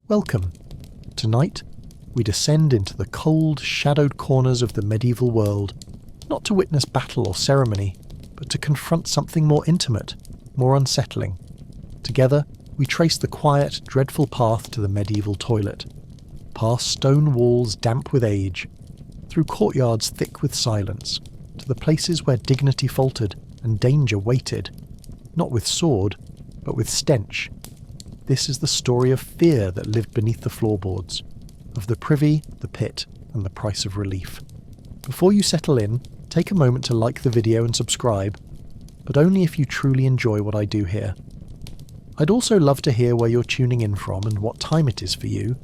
Welcome. Tonight, we descend into the cold, shadowed corners of the medieval world, not to witness battle or ceremony, but to confront something more intimate, more unsettling. Together, we trace the quiet, dreadful path to the medieval toilet, past stone walls damp with age, through courtyards thick with silence, to the places where dignity faltered and danger waited, not with sword, but with stench. This is the story of fear that lived beneath the floorboards, of the privy, the pit, and the price of relief. Before you settle in, take a moment to like the video and subscribe, but only if you truly enjoy what I do here. I'd also love to hear where you're tuning in from and what time it is for you.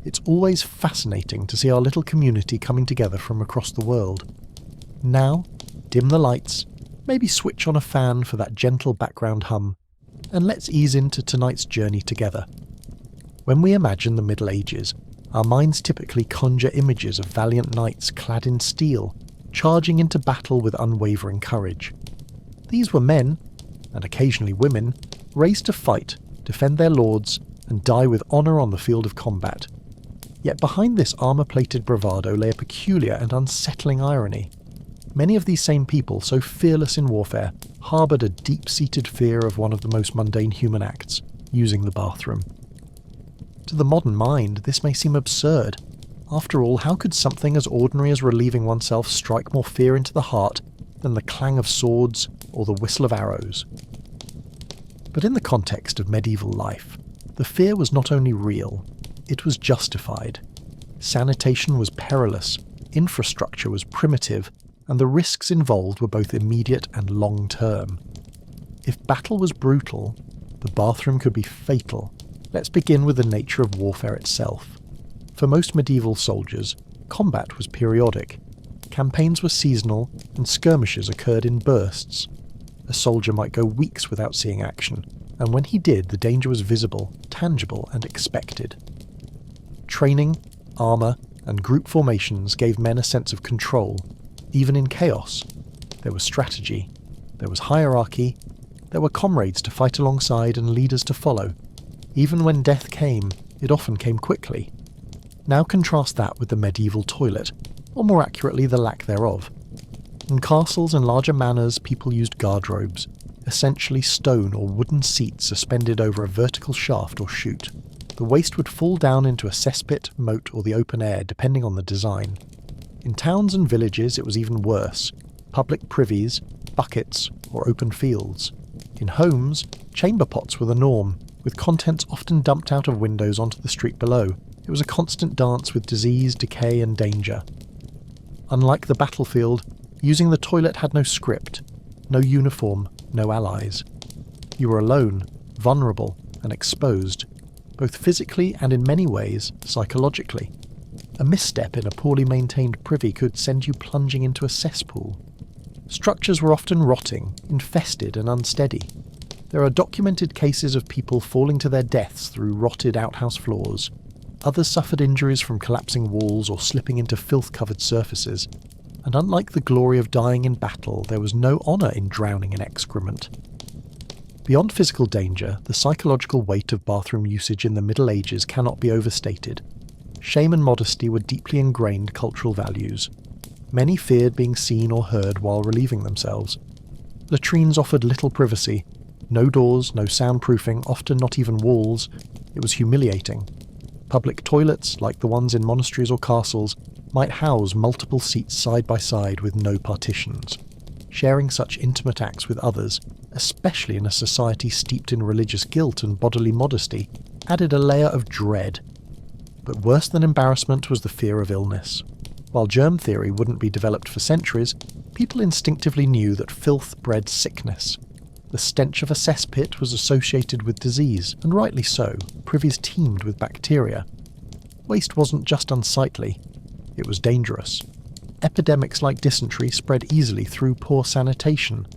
It's always fascinating to see our little community coming together from across the world. Now, dim the lights, maybe switch on a fan for that gentle background hum, and let's ease into tonight's journey together. When we imagine the Middle Ages, our minds typically conjure images of valiant knights clad in steel, charging into battle with unwavering courage. These were men, and occasionally women, raised to fight, defend their lords, and die with honour on the field of combat. Yet behind this armour-plated bravado lay a peculiar and unsettling irony. Many of these same people, so fearless in warfare, harboured a deep-seated fear of one of the most mundane human acts, using the bathroom. To the modern mind, this may seem absurd. After all, how could something as ordinary as relieving oneself strike more fear into the heart than the clang of swords or the whistle of arrows? But in the context of medieval life, the fear was not only real, it was justified. Sanitation was perilous, infrastructure was primitive, and the risks involved were both immediate and long-term. If battle was brutal, the bathroom could be fatal. Let's begin with the nature of warfare itself. For most medieval soldiers, combat was periodic. Campaigns were seasonal, and skirmishes occurred in bursts. A soldier might go weeks without seeing action, and when he did, the danger was visible, tangible, and expected. Training, armour, and group formations gave men a sense of control. Even in chaos, there was strategy, there was hierarchy, there were comrades to fight alongside and leaders to follow. Even when death came, it often came quickly. Now contrast that with the medieval toilet, or more accurately the lack thereof. In castles and larger manors, people used guardrobes, essentially stone or wooden seats suspended over a vertical shaft or chute. The waste would fall down into a cesspit, moat, or the open air, depending on the design. In towns and villages, it was even worse: public privies, buckets, or open fields. In homes, chamber pots were the norm, with contents often dumped out of windows onto the street below. It was a constant dance with disease, decay, and danger. Unlike the battlefield, using the toilet had no script, no uniform, no allies. You were alone, vulnerable, and exposed, both physically and in many ways, psychologically. A misstep in a poorly maintained privy could send you plunging into a cesspool. Structures were often rotting, infested, and unsteady. There are documented cases of people falling to their deaths through rotted outhouse floors. Others suffered injuries from collapsing walls or slipping into filth-covered surfaces. And unlike the glory of dying in battle, there was no honour in drowning in excrement. Beyond physical danger, the psychological weight of bathroom usage in the Middle Ages cannot be overstated. Shame and modesty were deeply ingrained cultural values. Many feared being seen or heard while relieving themselves. Latrines offered little privacy. No doors, no soundproofing, often not even walls. It was humiliating. Public toilets, like the ones in monasteries or castles, might house multiple seats side by side with no partitions. Sharing such intimate acts with others, especially in a society steeped in religious guilt and bodily modesty, added a layer of dread. But worse than embarrassment was the fear of illness. While germ theory wouldn't be developed for centuries, people instinctively knew that filth bred sickness. The stench of a cesspit was associated with disease, and rightly so. Privies teemed with bacteria. Waste wasn't just unsightly, it was dangerous. Epidemics like dysentery spread easily through poor sanitation.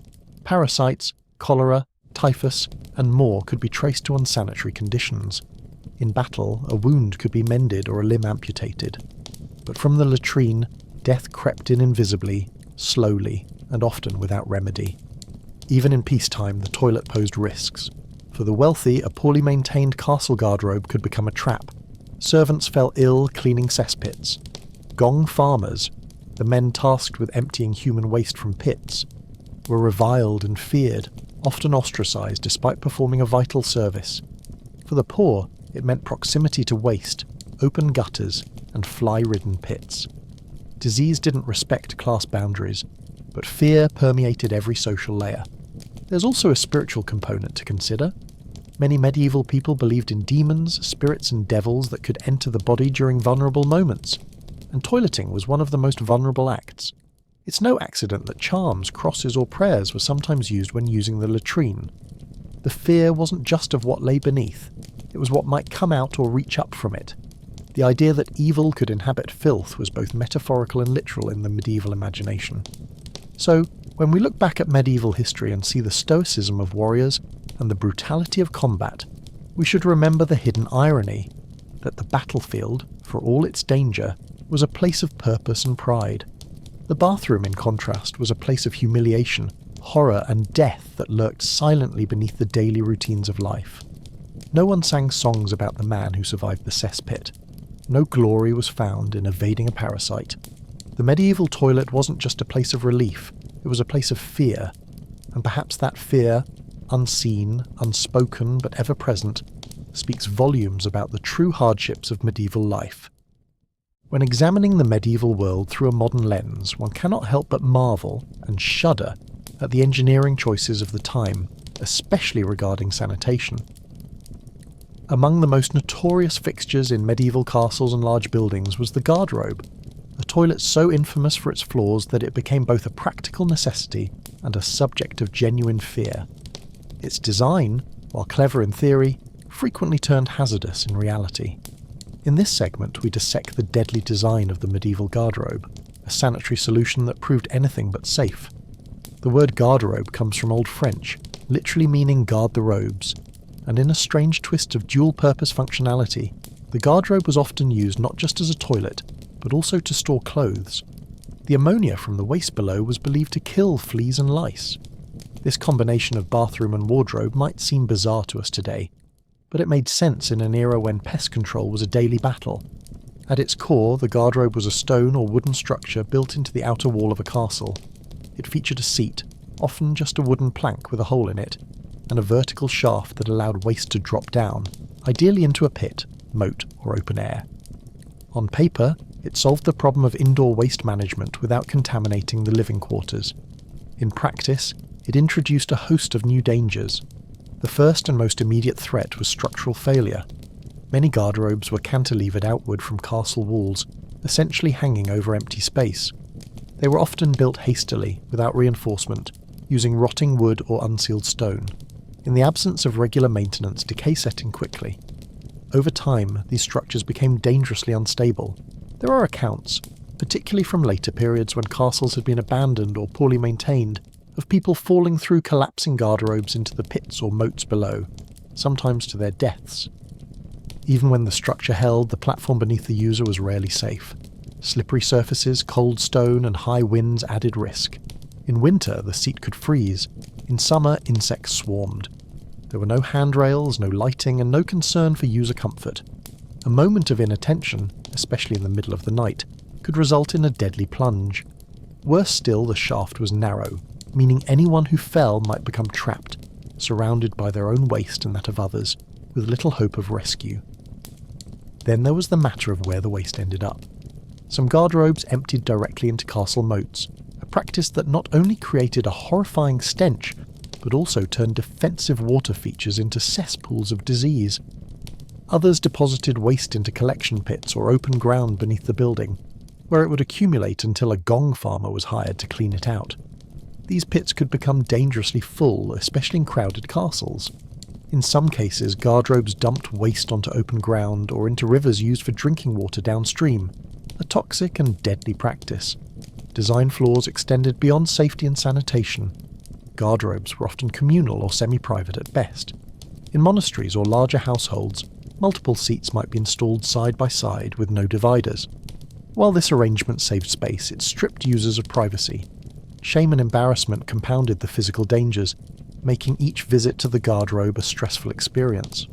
Parasites, cholera, typhus, and more could be traced to unsanitary conditions. In battle, a wound could be mended or a limb amputated. But from the latrine, death crept in invisibly, slowly, and often without remedy. Even in peacetime, the toilet posed risks. For the wealthy, a poorly maintained castle guardrobe could become a trap. Servants fell ill cleaning cesspits. Gong farmers, the men tasked with emptying human waste from pits, were reviled and feared, often ostracised despite performing a vital service. For the poor, it meant proximity to waste, open gutters, and fly-ridden pits. Disease didn't respect class boundaries, but fear permeated every social layer. There's also a spiritual component to consider. Many medieval people believed in demons, spirits, and devils that could enter the body during vulnerable moments, and toileting was one of the most vulnerable acts. It's no accident that charms, crosses, or prayers were sometimes used when using the latrine. The fear wasn't just of what lay beneath, it was what might come out or reach up from it. The idea that evil could inhabit filth was both metaphorical and literal in the medieval imagination. So, when we look back at medieval history and see the stoicism of warriors and the brutality of combat, we should remember the hidden irony that the battlefield, for all its danger, was a place of purpose and pride. The bathroom, in contrast, was a place of humiliation, horror, and death that lurked silently beneath the daily routines of life. No one sang songs about the man who survived the cesspit. No glory was found in evading a parasite. The medieval toilet wasn't just a place of relief, it was a place of fear, and perhaps that fear, unseen, unspoken, but ever present, speaks volumes about the true hardships of medieval life. When examining the medieval world through a modern lens, one cannot help but marvel and shudder at the engineering choices of the time, especially regarding sanitation. Among the most notorious fixtures in medieval castles and large buildings was the garderobe, a toilet so infamous for its flaws that it became both a practical necessity and a subject of genuine fear. Its design, while clever in theory, frequently turned hazardous in reality. In this segment, we dissect the deadly design of the medieval garderobe, a sanitary solution that proved anything but safe. The word garderobe comes from Old French, literally meaning guard the robes, and in a strange twist of dual-purpose functionality, the garderobe was often used not just as a toilet, but also to store clothes. The ammonia from the waste below was believed to kill fleas and lice. This combination of bathroom and wardrobe might seem bizarre to us today, but it made sense in an era when pest control was a daily battle. At its core, the garderobe was a stone or wooden structure built into the outer wall of a castle. It featured a seat, often just a wooden plank with a hole in it, and a vertical shaft that allowed waste to drop down, ideally into a pit, moat, or open air. On paper, it solved the problem of indoor waste management without contaminating the living quarters. In practice, it introduced a host of new dangers. The first and most immediate threat was structural failure. Many garderobes were cantilevered outward from castle walls, essentially hanging over empty space. They were often built hastily, without reinforcement, using rotting wood or unsealed stone. In the absence of regular maintenance, decay set in quickly. Over time, these structures became dangerously unstable. There are accounts, particularly from later periods when castles had been abandoned or poorly maintained, of people falling through collapsing garderobes into the pits or moats below, sometimes to their deaths. Even when the structure held, the platform beneath the user was rarely safe. Slippery surfaces, cold stone, and high winds added risk. In winter, the seat could freeze. In summer, insects swarmed. There were no handrails, no lighting, and no concern for user comfort. A moment of inattention, especially in the middle of the night, could result in a deadly plunge. Worse still, the shaft was narrow, meaning anyone who fell might become trapped, surrounded by their own waste and that of others, with little hope of rescue. Then there was the matter of where the waste ended up. Some garderobes emptied directly into castle moats, a practice that not only created a horrifying stench, but also turned defensive water features into cesspools of disease. Others deposited waste into collection pits or open ground beneath the building, where it would accumulate until a gong farmer was hired to clean it out. These pits could become dangerously full, especially in crowded castles. In some cases, garderobes dumped waste onto open ground or into rivers used for drinking water downstream, a toxic and deadly practice. Design flaws extended beyond safety and sanitation. Garderobes were often communal or semi-private at best. In monasteries or larger households, multiple seats might be installed side by side with no dividers. While this arrangement saved space, it stripped users of privacy. Shame and embarrassment compounded the physical dangers, making each visit to the garderobe a stressful experience.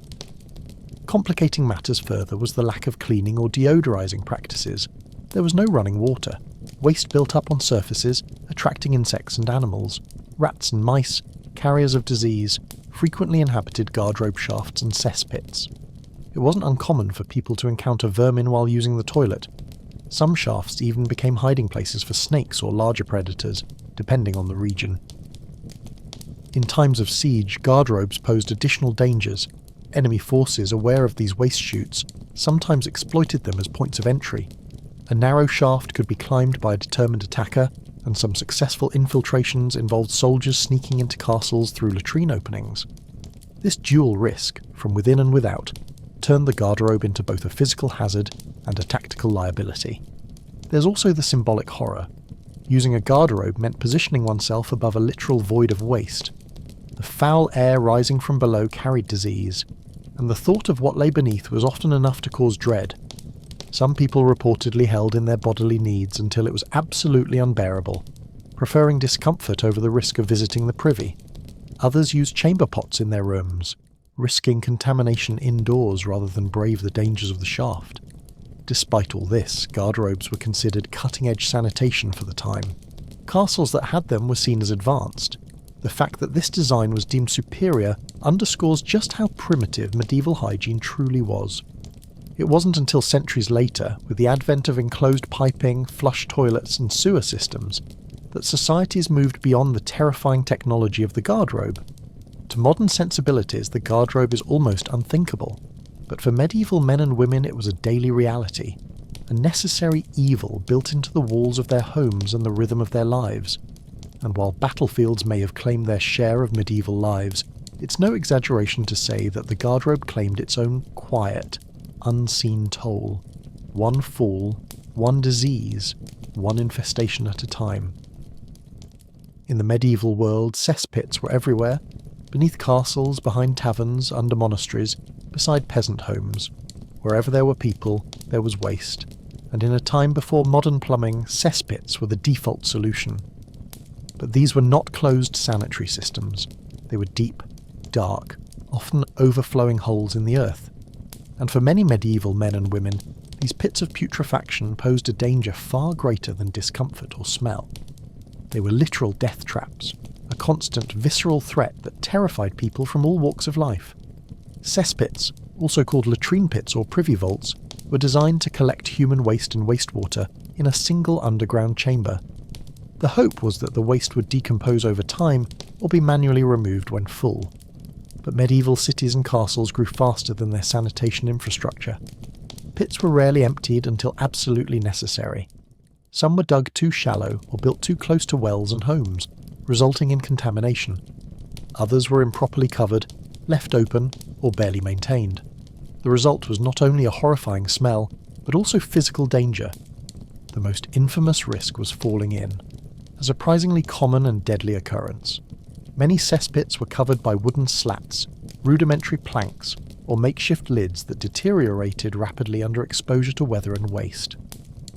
Complicating matters further was the lack of cleaning or deodorizing practices. There was no running water. Waste built up on surfaces, attracting insects and animals. Rats and mice, carriers of disease, frequently inhabited guardrobe shafts and cesspits. It wasn't uncommon for people to encounter vermin while using the toilet. Some shafts even became hiding places for snakes or larger predators, depending on the region. In times of siege, guardrobes posed additional dangers. Enemy forces, aware of these waste chutes, sometimes exploited them as points of entry. A narrow shaft could be climbed by a determined attacker, and some successful infiltrations involved soldiers sneaking into castles through latrine openings. This dual risk, from within and without, turned the garderobe into both a physical hazard and a tactical liability. There's also the symbolic horror. Using a garderobe meant positioning oneself above a literal void of waste. The foul air rising from below carried disease, and the thought of what lay beneath was often enough to cause dread. Some people reportedly held in their bodily needs until it was absolutely unbearable, preferring discomfort over the risk of visiting the privy. Others used chamber pots in their rooms, risking contamination indoors rather than brave the dangers of the shaft. Despite all this, garderobes were considered cutting-edge sanitation for the time. Castles that had them were seen as advanced. The fact that this design was deemed superior underscores just how primitive medieval hygiene truly was. It wasn't until centuries later, with the advent of enclosed piping, flush toilets and sewer systems, that societies moved beyond the terrifying technology of the garderobe. To modern sensibilities, the garderobe is almost unthinkable, but for medieval men and women it was a daily reality, a necessary evil built into the walls of their homes and the rhythm of their lives. And while battlefields may have claimed their share of medieval lives, it's no exaggeration to say that the garderobe claimed its own quiet, unseen toll. One fall, one disease, one infestation at a time. In the medieval world, cesspits were everywhere, beneath castles, behind taverns, under monasteries, beside peasant homes. Wherever there were people, there was waste, and in a time before modern plumbing, cesspits were the default solution. But these were not closed sanitary systems. They were deep, dark, often overflowing holes in the earth. And for many medieval men and women, these pits of putrefaction posed a danger far greater than discomfort or smell. They were literal death traps, a constant visceral threat that terrified people from all walks of life. Cesspits, also called latrine pits or privy vaults, were designed to collect human waste and wastewater in a single underground chamber. The hope was that the waste would decompose over time or be manually removed when full. But medieval cities and castles grew faster than their sanitation infrastructure. Pits were rarely emptied until absolutely necessary. Some were dug too shallow or built too close to wells and homes, resulting in contamination. Others were improperly covered, left open, or barely maintained. The result was not only a horrifying smell, but also physical danger. The most infamous risk was falling in, a surprisingly common and deadly occurrence. Many cesspits were covered by wooden slats, rudimentary planks, or makeshift lids that deteriorated rapidly under exposure to weather and waste.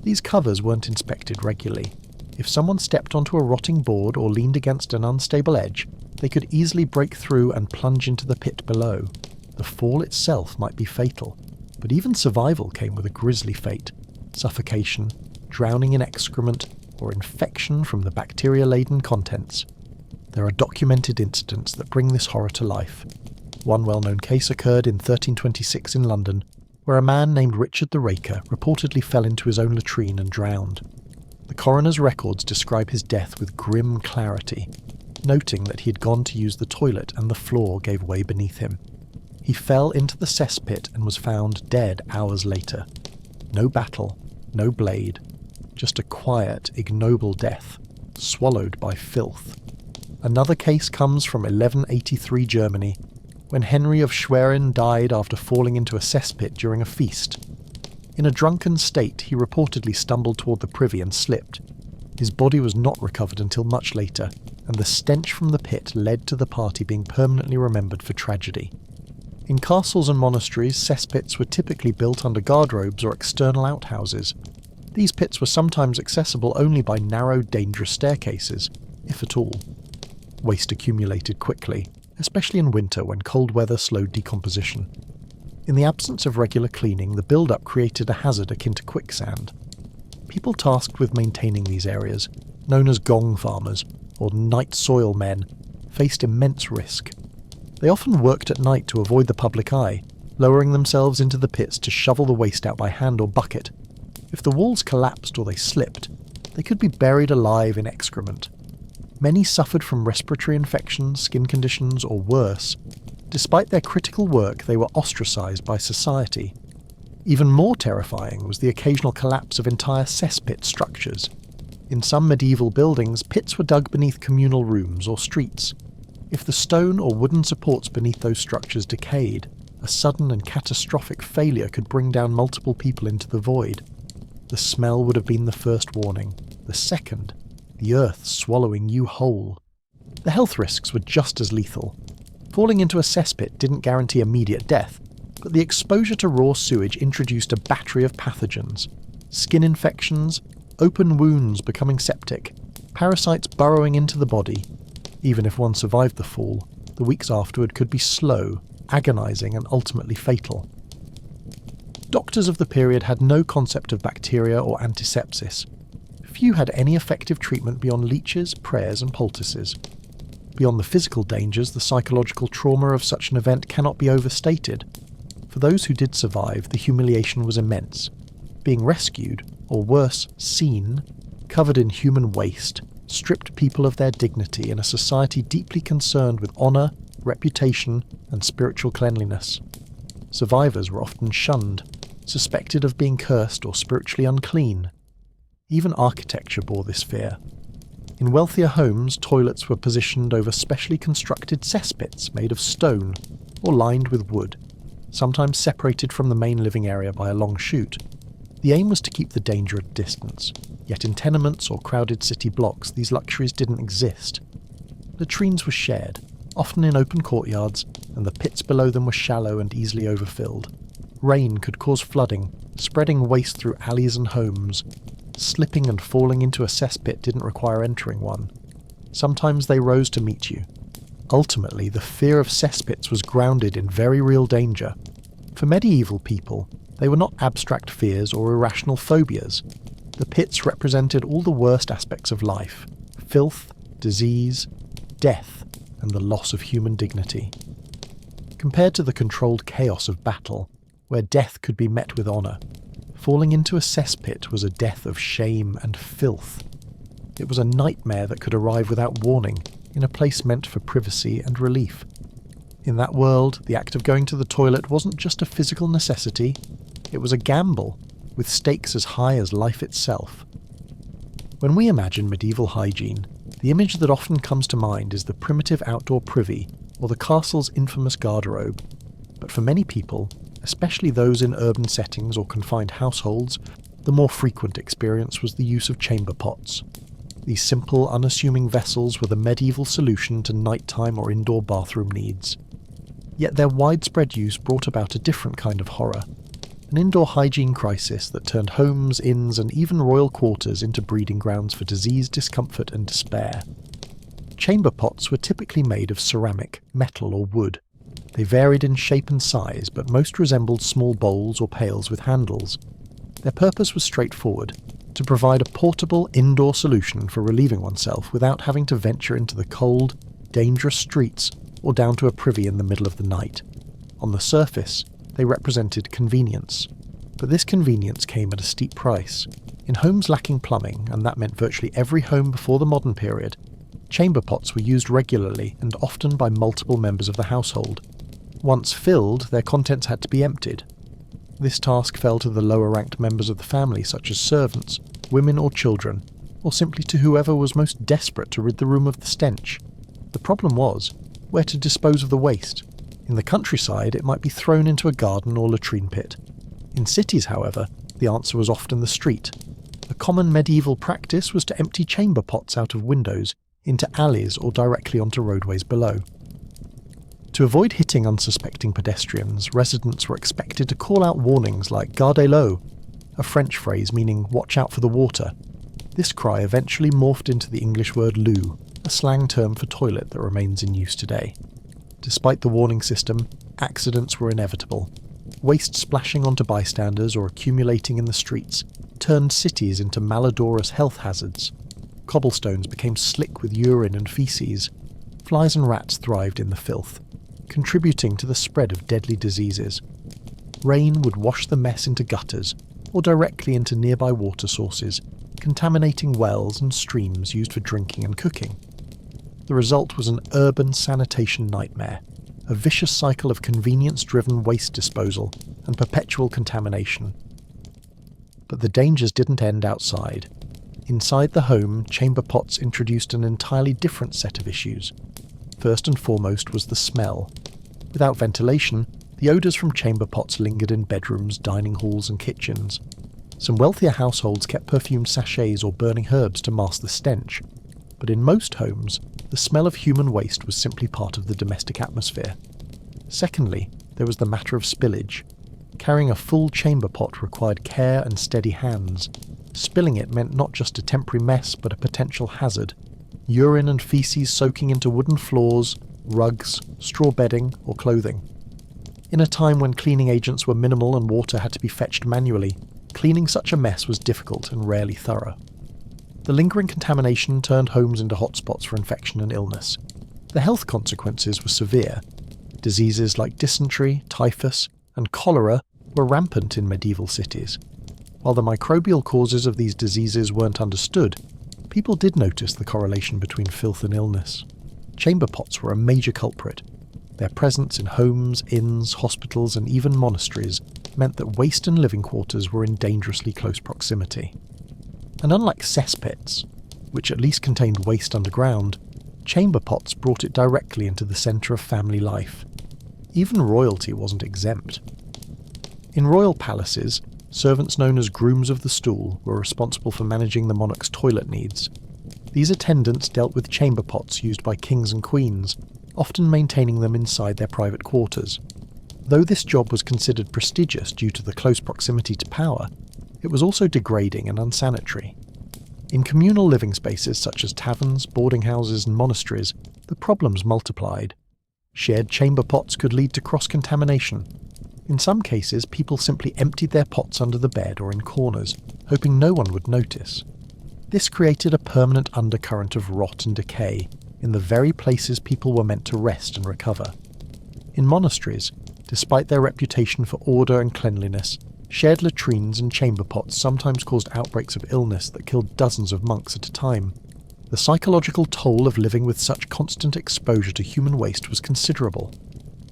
These covers weren't inspected regularly. If someone stepped onto a rotting board or leaned against an unstable edge, they could easily break through and plunge into the pit below. The fall itself might be fatal, but even survival came with a grisly fate: suffocation, drowning in excrement, or infection from the bacteria-laden contents. There are documented incidents that bring this horror to life. One well-known case occurred in 1326 in London, where a man named Richard the Raker reportedly fell into his own latrine and drowned. The coroner's records describe his death with grim clarity, noting that he had gone to use the toilet and the floor gave way beneath him. He fell into the cesspit and was found dead hours later. No battle, no blade, just a quiet, ignoble death, swallowed by filth. Another case comes from 1183 Germany, when Henry of Schwerin died after falling into a cesspit during a feast. In a drunken state, he reportedly stumbled toward the privy and slipped. His body was not recovered until much later, and the stench from the pit led to the party being permanently remembered for tragedy. In castles and monasteries, cesspits were typically built under guardrobes or external outhouses. These pits were sometimes accessible only by narrow, dangerous staircases, if at all. Waste accumulated quickly, especially in winter when cold weather slowed decomposition. In the absence of regular cleaning, the build-up created a hazard akin to quicksand. People tasked with maintaining these areas, known as gong farmers or night soil men, faced immense risk. They often worked at night to avoid the public eye, lowering themselves into the pits to shovel the waste out by hand or bucket. If the walls collapsed or they slipped, they could be buried alive in excrement. Many suffered from respiratory infections, skin conditions, or worse. Despite their critical work, they were ostracised by society. Even more terrifying was the occasional collapse of entire cesspit structures. In some medieval buildings, pits were dug beneath communal rooms or streets. If the stone or wooden supports beneath those structures decayed, a sudden and catastrophic failure could bring down multiple people into the void. The smell would have been the first warning. The second, the earth swallowing you whole. The health risks were just as lethal. Falling into a cesspit didn't guarantee immediate death, but the exposure to raw sewage introduced a battery of pathogens. Skin infections, open wounds becoming septic, parasites burrowing into the body. Even if one survived the fall, the weeks afterward could be slow, agonising and ultimately fatal. Doctors of the period had no concept of bacteria or antisepsis. Few had any effective treatment beyond leeches, prayers and poultices. Beyond the physical dangers, the psychological trauma of such an event cannot be overstated. For those who did survive, the humiliation was immense. Being rescued, or worse, seen, covered in human waste, stripped people of their dignity in a society deeply concerned with honour, reputation and spiritual cleanliness. Survivors were often shunned, suspected of being cursed or spiritually unclean. Even architecture bore this fear. In wealthier homes, toilets were positioned over specially constructed cesspits made of stone or lined with wood, sometimes separated from the main living area by a long chute. The aim was to keep the danger at a distance, yet in tenements or crowded city blocks these luxuries didn't exist. Latrines were shared, often in open courtyards, and the pits below them were shallow and easily overfilled. Rain could cause flooding, spreading waste through alleys and homes. Slipping and falling into a cesspit didn't require entering one. Sometimes they rose to meet you. Ultimately, the fear of cesspits was grounded in very real danger. For medieval people, they were not abstract fears or irrational phobias. The pits represented all the worst aspects of life: filth, disease, death, and the loss of human dignity. Compared to the controlled chaos of battle, where death could be met with honour, falling into a cesspit was a death of shame and filth. It was a nightmare that could arrive without warning, in a place meant for privacy and relief. In that world, the act of going to the toilet wasn't just a physical necessity, it was a gamble, with stakes as high as life itself. When we imagine medieval hygiene, the image that often comes to mind is the primitive outdoor privy, or the castle's infamous garderobe. But for many people, especially those in urban settings or confined households, the more frequent experience was the use of chamber pots. These simple, unassuming vessels were the medieval solution to nighttime or indoor bathroom needs. Yet their widespread use brought about a different kind of horror, an indoor hygiene crisis that turned homes, inns and even royal quarters into breeding grounds for disease, discomfort and despair. Chamber pots were typically made of ceramic, metal or wood. They varied in shape and size, but most resembled small bowls or pails with handles. Their purpose was straightforward: to provide a portable indoor solution for relieving oneself without having to venture into the cold, dangerous streets or down to a privy in the middle of the night. On the surface, they represented convenience, but this convenience came at a steep price. In homes lacking plumbing, and that meant virtually every home before the modern period, chamber pots were used regularly and often by multiple members of the household. Once filled, their contents had to be emptied. This task fell to the lower-ranked members of the family, such as servants, women or children, or simply to whoever was most desperate to rid the room of the stench. The problem was where to dispose of the waste. In the countryside, it might be thrown into a garden or latrine pit. In cities, however, the answer was often the street. A common medieval practice was to empty chamber pots out of windows, into alleys or directly onto roadways below. To avoid hitting unsuspecting pedestrians, residents were expected to call out warnings like "Gardez l'eau," a French phrase meaning "watch out for the water." This cry eventually morphed into the English word loo, a slang term for toilet that remains in use today. Despite the warning system, accidents were inevitable. Waste splashing onto bystanders or accumulating in the streets turned cities into malodorous health hazards. Cobblestones became slick with urine and feces. Flies and rats thrived in the filth, contributing to the spread of deadly diseases. Rain would wash the mess into gutters or directly into nearby water sources, contaminating wells and streams used for drinking and cooking. The result was an urban sanitation nightmare, a vicious cycle of convenience-driven waste disposal and perpetual contamination. But the dangers didn't end outside. Inside the home, chamber pots introduced an entirely different set of issues. First and foremost was the smell. Without ventilation, the odours from chamber pots lingered in bedrooms, dining halls and kitchens. Some wealthier households kept perfumed sachets or burning herbs to mask the stench, but in most homes, the smell of human waste was simply part of the domestic atmosphere. Secondly, there was the matter of spillage. Carrying a full chamber pot required care and steady hands. Spilling it meant not just a temporary mess, but a potential hazard. Urine and feces soaking into wooden floors, rugs, straw bedding, or clothing. In a time when cleaning agents were minimal and water had to be fetched manually, cleaning such a mess was difficult and rarely thorough. The lingering contamination turned homes into hotspots for infection and illness. The health consequences were severe. Diseases like dysentery, typhus, and cholera were rampant in medieval cities. While the microbial causes of these diseases weren't understood, people did notice the correlation between filth and illness. Chamber pots were a major culprit. Their presence in homes, inns, hospitals, and even monasteries meant that waste and living quarters were in dangerously close proximity. And unlike cesspits, which at least contained waste underground, chamber pots brought it directly into the centre of family life. Even royalty wasn't exempt. In royal palaces, servants known as grooms of the stool were responsible for managing the monarch's toilet needs. These attendants dealt with chamber pots used by kings and queens, often maintaining them inside their private quarters. Though this job was considered prestigious due to the close proximity to power, it was also degrading and unsanitary. In communal living spaces such as taverns, boarding houses and monasteries, the problems multiplied. Shared chamber pots could lead to cross-contamination. In some cases, people simply emptied their pots under the bed or in corners, hoping no one would notice. This created a permanent undercurrent of rot and decay in the very places people were meant to rest and recover. In monasteries, despite their reputation for order and cleanliness, shared latrines and chamber pots sometimes caused outbreaks of illness that killed dozens of monks at a time. The psychological toll of living with such constant exposure to human waste was considerable.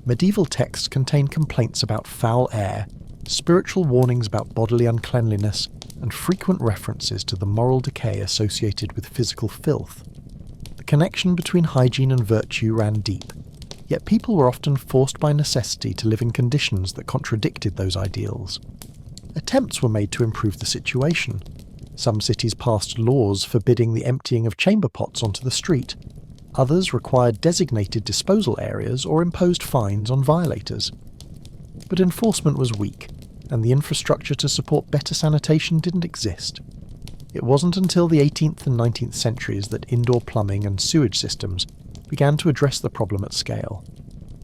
Medieval texts contain complaints about foul air, spiritual warnings about bodily uncleanliness, and frequent references to the moral decay associated with physical filth. The connection between hygiene and virtue ran deep, yet people were often forced by necessity to live in conditions that contradicted those ideals. Attempts were made to improve the situation. Some cities passed laws forbidding the emptying of chamber pots onto the street. Others required designated disposal areas or imposed fines on violators. But enforcement was weak, and the infrastructure to support better sanitation didn't exist. It wasn't until the 18th and 19th centuries that indoor plumbing and sewage systems began to address the problem at scale.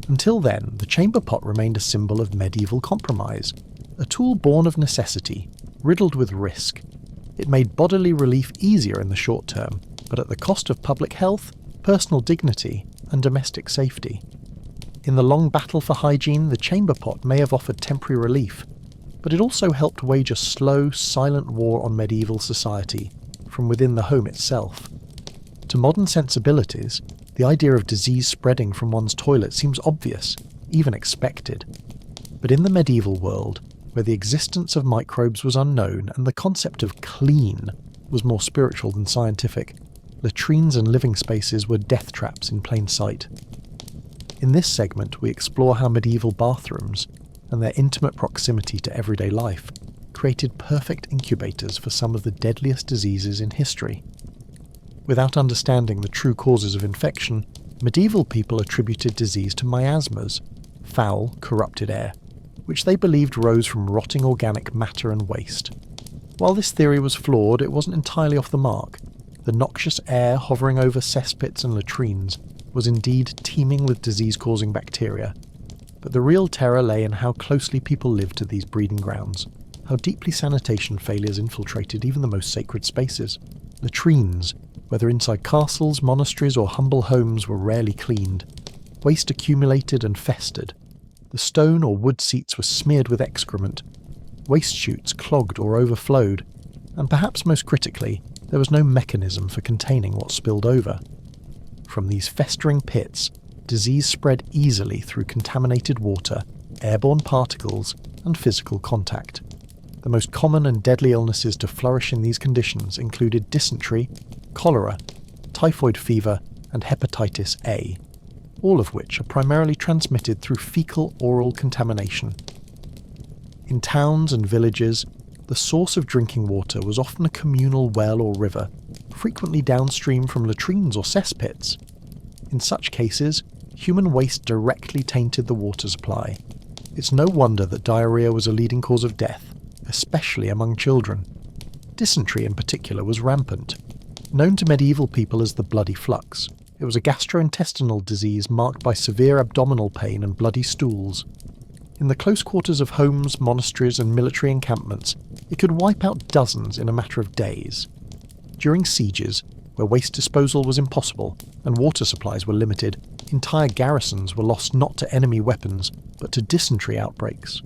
Until then, the chamber pot remained a symbol of medieval compromise, a tool born of necessity, riddled with risk. It made bodily relief easier in the short term, but at the cost of public health, personal dignity, and domestic safety. In the long battle for hygiene, the chamber pot may have offered temporary relief, but it also helped wage a slow, silent war on medieval society from within the home itself. To modern sensibilities, the idea of disease spreading from one's toilet seems obvious, even expected. But in the medieval world, where the existence of microbes was unknown and the concept of clean was more spiritual than scientific, latrines and living spaces were death traps in plain sight. In this segment, we explore how medieval bathrooms, and their intimate proximity to everyday life, created perfect incubators for some of the deadliest diseases in history. Without understanding the true causes of infection, medieval people attributed disease to miasmas, foul, corrupted air, which they believed rose from rotting organic matter and waste. While this theory was flawed, it wasn't entirely off the mark. The noxious air hovering over cesspits and latrines was indeed teeming with disease-causing bacteria. But the real terror lay in how closely people lived to these breeding grounds, how deeply sanitation failures infiltrated even the most sacred spaces. Latrines, whether inside castles, monasteries or humble homes, were rarely cleaned. Waste accumulated and festered. The stone or wood seats were smeared with excrement. Waste chutes clogged or overflowed. And perhaps most critically, there was no mechanism for containing what spilled over. From these festering pits, disease spread easily through contaminated water, airborne particles, and physical contact. The most common and deadly illnesses to flourish in these conditions included dysentery, cholera, typhoid fever, and hepatitis A, all of which are primarily transmitted through fecal-oral contamination. In towns and villages, the source of drinking water was often a communal well or river, frequently downstream from latrines or cesspits. In such cases, human waste directly tainted the water supply. It's no wonder that diarrhea was a leading cause of death, especially among children. Dysentery in particular was rampant. Known to medieval people as the bloody flux, it was a gastrointestinal disease marked by severe abdominal pain and bloody stools. In the close quarters of homes, monasteries and military encampments, it could wipe out dozens in a matter of days. During sieges, where waste disposal was impossible and water supplies were limited, entire garrisons were lost not to enemy weapons, but to dysentery outbreaks.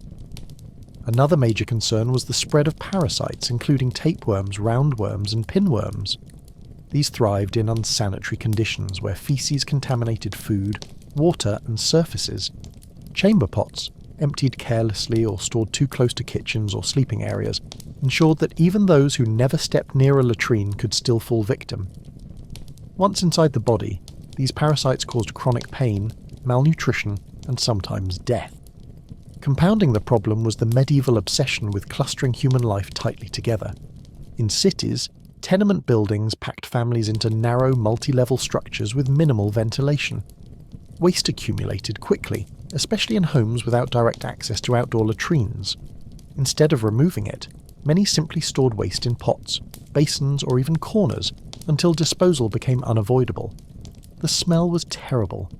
Another major concern was the spread of parasites, including tapeworms, roundworms, and pinworms. These thrived in unsanitary conditions where feces contaminated food, water, and surfaces. Chamber pots, emptied carelessly or stored too close to kitchens or sleeping areas, ensured that even those who never stepped near a latrine could still fall victim. Once inside the body, these parasites caused chronic pain, malnutrition, and sometimes death. Compounding the problem was the medieval obsession with clustering human life tightly together. In cities, tenement buildings packed families into narrow, multi-level structures with minimal ventilation. Waste accumulated quickly, especially in homes without direct access to outdoor latrines. Instead of removing it, many simply stored waste in pots, basins, or even corners until disposal became unavoidable. The smell was terrible,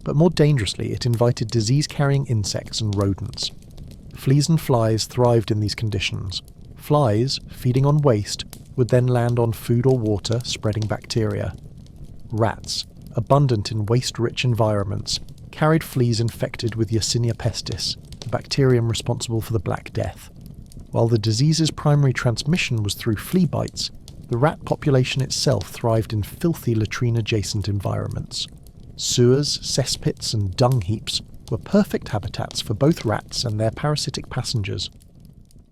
but more dangerously it invited disease-carrying insects and rodents. Fleas and flies thrived in these conditions. Flies, feeding on waste, would then land on food or water, spreading bacteria. Rats, abundant in waste-rich environments, carried fleas infected with Yersinia pestis, the bacterium responsible for the Black Death. While the disease's primary transmission was through flea bites, the rat population itself thrived in filthy latrine-adjacent environments. Sewers, cesspits, and dung heaps were perfect habitats for both rats and their parasitic passengers.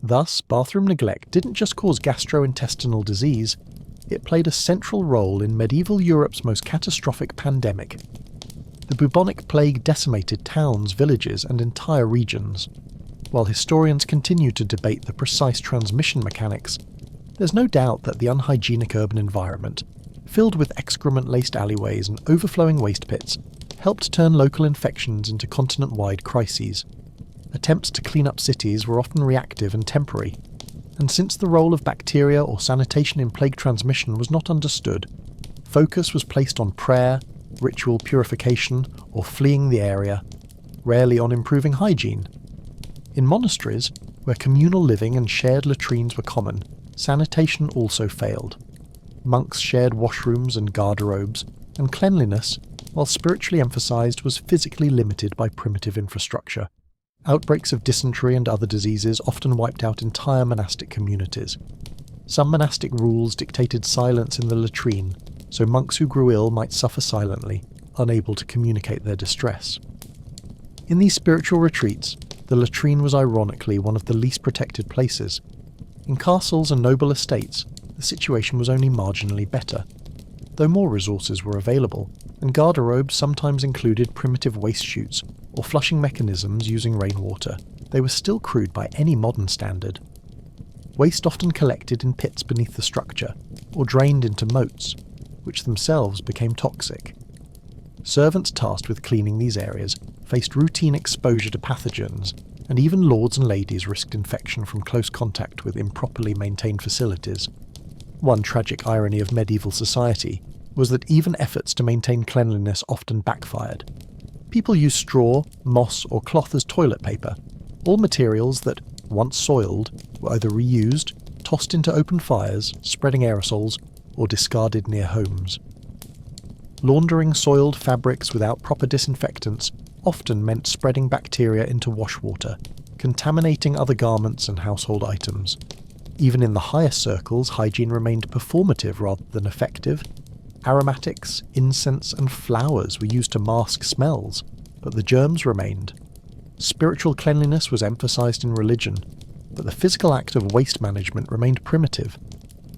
Thus, bathroom neglect didn't just cause gastrointestinal disease, it played a central role in medieval Europe's most catastrophic pandemic. The bubonic plague decimated towns, villages, and entire regions. While historians continue to debate the precise transmission mechanics, there's no doubt that the unhygienic urban environment, filled with excrement-laced alleyways and overflowing waste pits, helped turn local infections into continent-wide crises. Attempts to clean up cities were often reactive and temporary, and since the role of bacteria or sanitation in plague transmission was not understood, focus was placed on prayer, ritual purification, or fleeing the area, rarely on improving hygiene. In monasteries, where communal living and shared latrines were common, sanitation also failed. Monks shared washrooms and garderobes, and cleanliness, while spiritually emphasized, was physically limited by primitive infrastructure. Outbreaks of dysentery and other diseases often wiped out entire monastic communities. Some monastic rules dictated silence in the latrine, so monks who grew ill might suffer silently, unable to communicate their distress. In these spiritual retreats, the latrine was ironically one of the least protected places. In castles and noble estates, the situation was only marginally better, though more resources were available, and garderobes sometimes included primitive waste chutes or flushing mechanisms using rainwater. They were still crude by any modern standard. Waste often collected in pits beneath the structure, or drained into moats, which themselves became toxic. Servants tasked with cleaning these areas faced routine exposure to pathogens, and even lords and ladies risked infection from close contact with improperly maintained facilities. One tragic irony of medieval society was that even efforts to maintain cleanliness often backfired. People used straw, moss or cloth as toilet paper, all materials that, once soiled, were either reused, tossed into open fires, spreading aerosols, or discarded near homes. Laundering soiled fabrics without proper disinfectants often meant spreading bacteria into washwater, contaminating other garments and household items. Even in the highest circles, hygiene remained performative rather than effective. Aromatics, incense and flowers were used to mask smells, but the germs remained. Spiritual cleanliness was emphasized in religion, but the physical act of waste management remained primitive.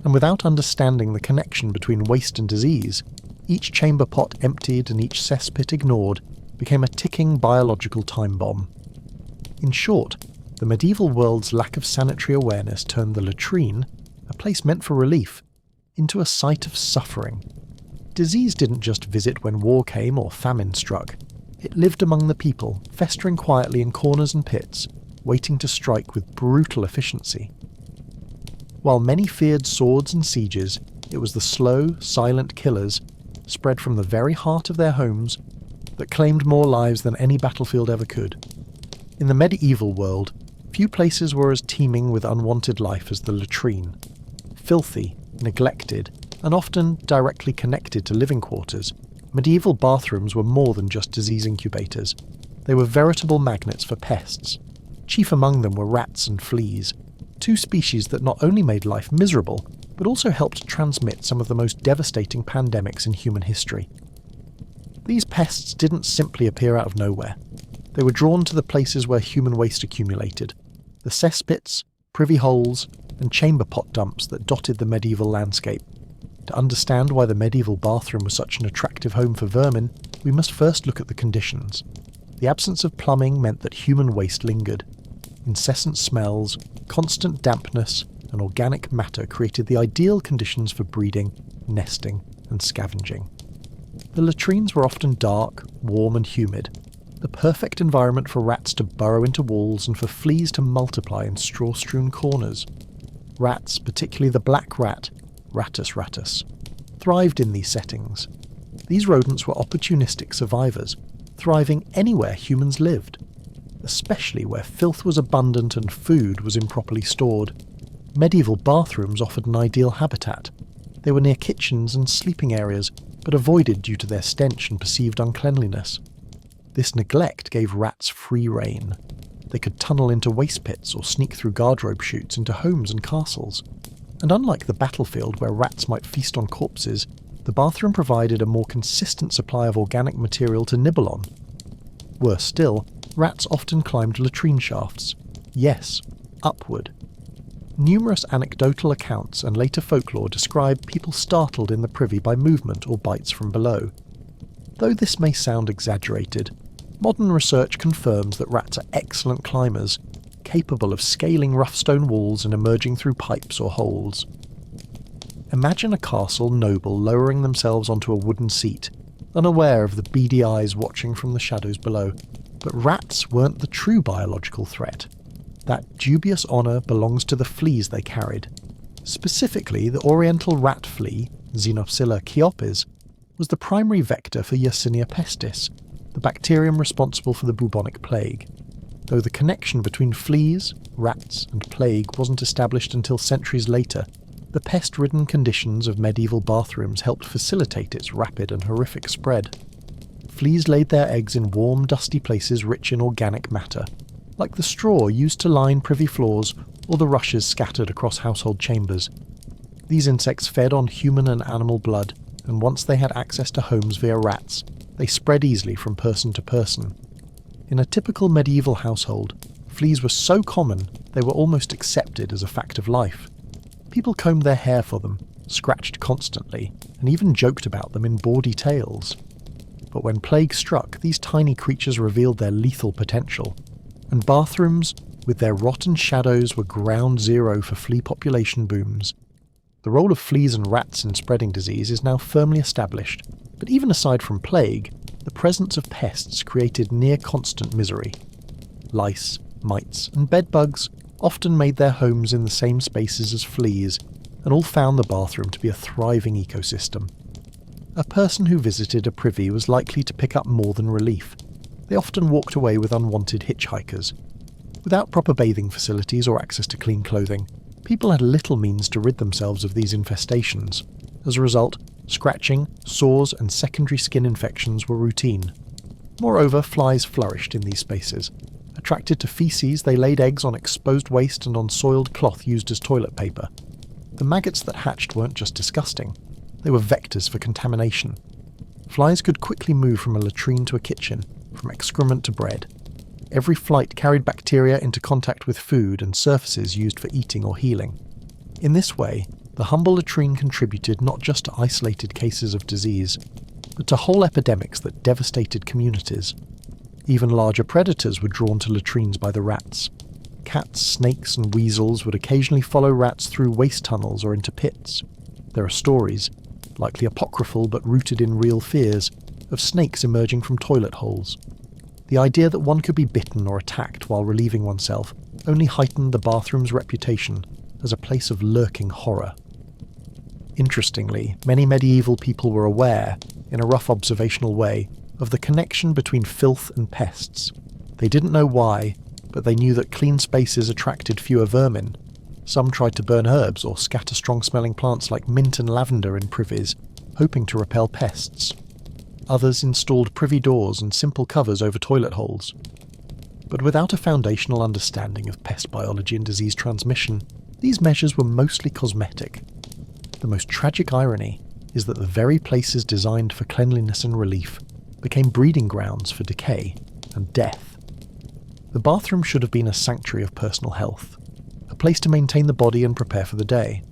And without understanding the connection between waste and disease, each chamber pot emptied and each cesspit ignored became a ticking biological time bomb. In short, the medieval world's lack of sanitary awareness turned the latrine, a place meant for relief, into a site of suffering. Disease didn't just visit when war came or famine struck. It lived among the people, festering quietly in corners and pits, waiting to strike with brutal efficiency. While many feared swords and sieges, it was the slow, silent killers, spread from the very heart of their homes, that claimed more lives than any battlefield ever could. In the medieval world, few places were as teeming with unwanted life as the latrine. Filthy, neglected, and often directly connected to living quarters, medieval bathrooms were more than just disease incubators. They were veritable magnets for pests. Chief among them were rats and fleas, two species that not only made life miserable, but also helped transmit some of the most devastating pandemics in human history. These pests didn't simply appear out of nowhere. They were drawn to the places where human waste accumulated, the cesspits, privy holes, and chamber pot dumps that dotted the medieval landscape. To understand why the medieval bathroom was such an attractive home for vermin, we must first look at the conditions. The absence of plumbing meant that human waste lingered. Incessant smells, constant dampness, and organic matter created the ideal conditions for breeding, nesting, and scavenging. The latrines were often dark, warm, and humid, the perfect environment for rats to burrow into walls and for fleas to multiply in straw-strewn corners. Rats, particularly the black rat, Rattus rattus, thrived in these settings. These rodents were opportunistic survivors, thriving anywhere humans lived, especially where filth was abundant and food was improperly stored. Medieval bathrooms offered an ideal habitat. They were near kitchens and sleeping areas, but avoided due to their stench and perceived uncleanliness. This neglect gave rats free rein. They could tunnel into waste pits or sneak through guardrobe chutes into homes and castles. And unlike the battlefield where rats might feast on corpses, the bathroom provided a more consistent supply of organic material to nibble on. Worse still, rats often climbed latrine shafts. Yes, upward. Numerous anecdotal accounts and later folklore describe people startled in the privy by movement or bites from below. Though this may sound exaggerated, modern research confirms that rats are excellent climbers, capable of scaling rough stone walls and emerging through pipes or holes. Imagine a castle noble lowering themselves onto a wooden seat, unaware of the beady eyes watching from the shadows below. But rats weren't the true biological threat. That dubious honour belongs to the fleas they carried. Specifically, the oriental rat flea, Xenopsilla chiopes, was the primary vector for Yersinia pestis, the bacterium responsible for the bubonic plague. Though the connection between fleas, rats, and plague wasn't established until centuries later, the pest-ridden conditions of medieval bathrooms helped facilitate its rapid and horrific spread. Fleas laid their eggs in warm, dusty places rich in organic matter, like the straw used to line privy floors or the rushes scattered across household chambers. These insects fed on human and animal blood, and once they had access to homes via rats, they spread easily from person to person. In a typical medieval household, fleas were so common they were almost accepted as a fact of life. People combed their hair for them, scratched constantly, and even joked about them in bawdy tales. But when plague struck, these tiny creatures revealed their lethal potential, and bathrooms, with their rotten shadows, were ground zero for flea population booms. The role of fleas and rats in spreading disease is now firmly established, but even aside from plague, the presence of pests created near-constant misery. Lice, mites, and bedbugs often made their homes in the same spaces as fleas, and all found the bathroom to be a thriving ecosystem. A person who visited a privy was likely to pick up more than relief. They often walked away with unwanted hitchhikers. Without proper bathing facilities or access to clean clothing, people had little means to rid themselves of these infestations. As a result, scratching, sores, and secondary skin infections were routine. Moreover, flies flourished in these spaces. Attracted to feces, they laid eggs on exposed waste and on soiled cloth used as toilet paper. The maggots that hatched weren't just disgusting, they were vectors for contamination. Flies could quickly move from a latrine to a kitchen, from excrement to bread. Every flight carried bacteria into contact with food and surfaces used for eating or healing. In this way, the humble latrine contributed not just to isolated cases of disease, but to whole epidemics that devastated communities. Even larger predators were drawn to latrines by the rats. Cats, snakes, and weasels would occasionally follow rats through waste tunnels or into pits. There are stories, likely apocryphal but rooted in real fears, of snakes emerging from toilet holes. The idea that one could be bitten or attacked while relieving oneself only heightened the bathroom's reputation as a place of lurking horror. Interestingly, many medieval people were aware, in a rough observational way, of the connection between filth and pests. They didn't know why, but they knew that clean spaces attracted fewer vermin. Some tried to burn herbs or scatter strong-smelling plants like mint and lavender in privies, hoping to repel pests. Others installed privy doors and simple covers over toilet holes. But without a foundational understanding of pest biology and disease transmission, these measures were mostly cosmetic. The most tragic irony is that the very places designed for cleanliness and relief became breeding grounds for decay and death. The bathroom should have been a sanctuary of personal health, a place to maintain the body and prepare for the day.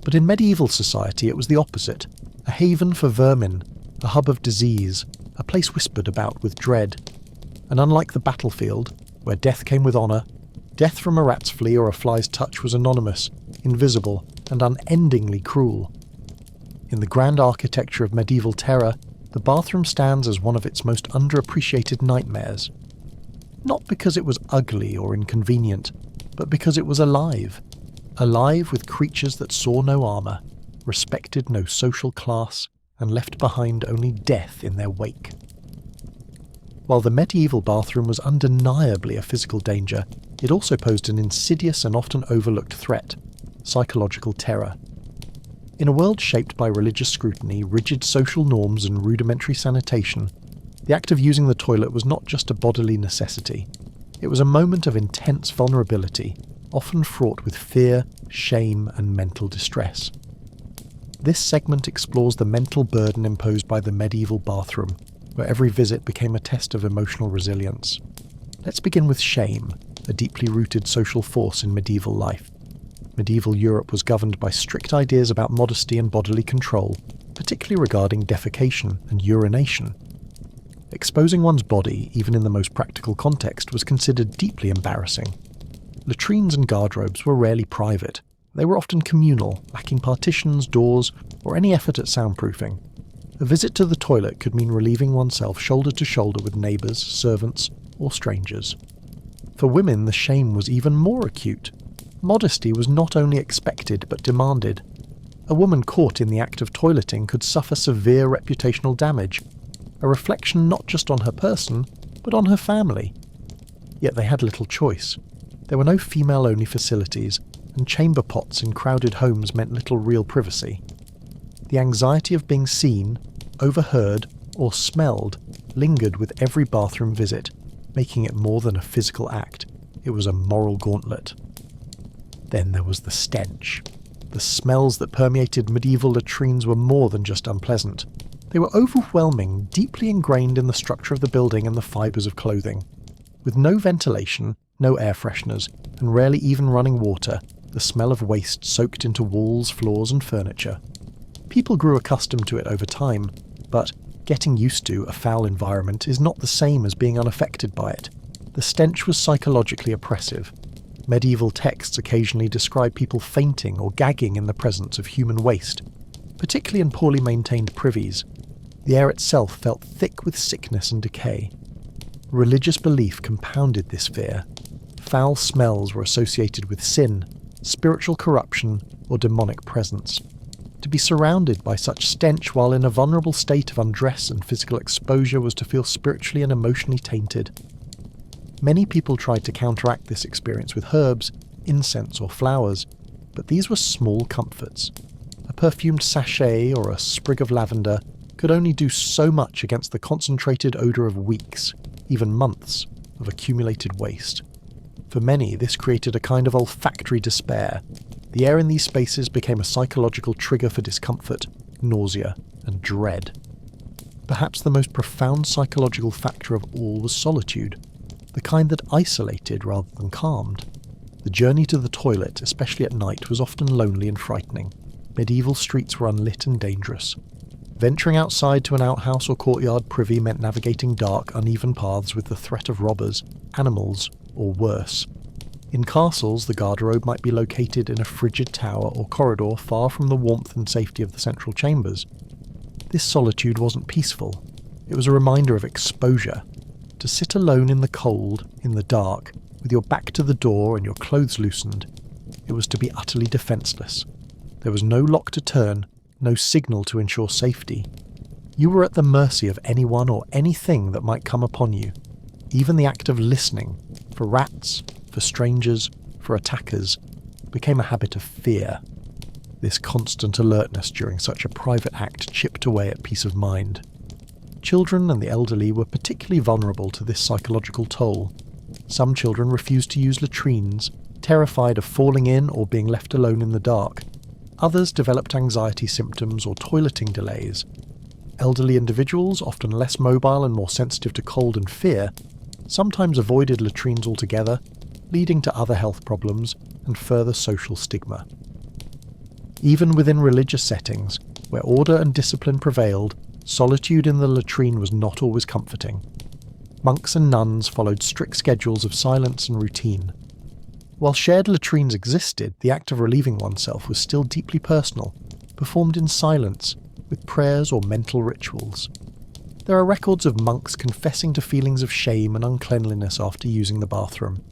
But in medieval society it was the opposite, a haven for vermin, a hub of disease, a place whispered about with dread. And unlike the battlefield, where death came with honour, death from a rat's flea or a fly's touch was anonymous, invisible, and unendingly cruel. In the grand architecture of medieval terror, the bathroom stands as one of its most underappreciated nightmares. Not because it was ugly or inconvenient, but because it was alive. Alive with creatures that saw no armour, respected no social class, and left behind only death in their wake. While the medieval bathroom was undeniably a physical danger, it also posed an insidious and often overlooked threat: psychological terror. In a world shaped by religious scrutiny, rigid social norms, and rudimentary sanitation, the act of using the toilet was not just a bodily necessity. It was a moment of intense vulnerability, often fraught with fear, shame, and mental distress. This segment explores the mental burden imposed by the medieval bathroom, where every visit became a test of emotional resilience. Let's begin with shame, a deeply rooted social force in medieval life. Medieval Europe was governed by strict ideas about modesty and bodily control, particularly regarding defecation and urination. Exposing one's body, even in the most practical context, was considered deeply embarrassing. Latrines and guardrobes were rarely private. They were often communal, lacking partitions, doors, or any effort at soundproofing. A visit to the toilet could mean relieving oneself shoulder to shoulder with neighbours, servants, or strangers. For women, the shame was even more acute. Modesty was not only expected but demanded. A woman caught in the act of toileting could suffer severe reputational damage, a reflection not just on her person, but on her family. Yet they had little choice. There were no female-only facilities, and chamber pots in crowded homes meant little real privacy. The anxiety of being seen, overheard, or smelled lingered with every bathroom visit, making it more than a physical act. It was a moral gauntlet. Then there was the stench. The smells that permeated medieval latrines were more than just unpleasant. They were overwhelming, deeply ingrained in the structure of the building and the fibres of clothing. With no ventilation, no air fresheners, and rarely even running water, the smell of waste soaked into walls, floors, and furniture. People grew accustomed to it over time, but getting used to a foul environment is not the same as being unaffected by it. The stench was psychologically oppressive. Medieval texts occasionally describe people fainting or gagging in the presence of human waste, particularly in poorly maintained privies. The air itself felt thick with sickness and decay. Religious belief compounded this fear. Foul smells were associated with sin, spiritual corruption, or demonic presence. To be surrounded by such stench while in a vulnerable state of undress and physical exposure was to feel spiritually and emotionally tainted. Many people tried to counteract this experience with herbs, incense or flowers, but these were small comforts. A perfumed sachet or a sprig of lavender could only do so much against the concentrated odour of weeks, even months, of accumulated waste. For many, this created a kind of olfactory despair. The air in these spaces became a psychological trigger for discomfort, nausea, and dread. Perhaps the most profound psychological factor of all was solitude, the kind that isolated rather than calmed. The journey to the toilet, especially at night, was often lonely and frightening. Medieval streets were unlit and dangerous. Venturing outside to an outhouse or courtyard privy meant navigating dark, uneven paths with the threat of robbers, animals, or worse. In castles, the garderobe might be located in a frigid tower or corridor far from the warmth and safety of the central chambers. This solitude wasn't peaceful. It was a reminder of exposure. To sit alone in the cold, in the dark, with your back to the door and your clothes loosened, it was to be utterly defenceless. There was no lock to turn, no signal to ensure safety. You were at the mercy of anyone or anything that might come upon you. Even the act of listening, for rats, for strangers, for attackers, became a habit of fear. This constant alertness during such a private act chipped away at peace of mind. Children and the elderly were particularly vulnerable to this psychological toll. Some children refused to use latrines, terrified of falling in or being left alone in the dark. Others developed anxiety symptoms or toileting delays. Elderly individuals, often less mobile and more sensitive to cold and fear, sometimes avoided latrines altogether, leading to other health problems and further social stigma. Even within religious settings, where order and discipline prevailed, solitude in the latrine was not always comforting. Monks and nuns followed strict schedules of silence and routine. While shared latrines existed, the act of relieving oneself was still deeply personal, performed in silence, with prayers or mental rituals. There are records of monks confessing to feelings of shame and uncleanliness after using the bathroom,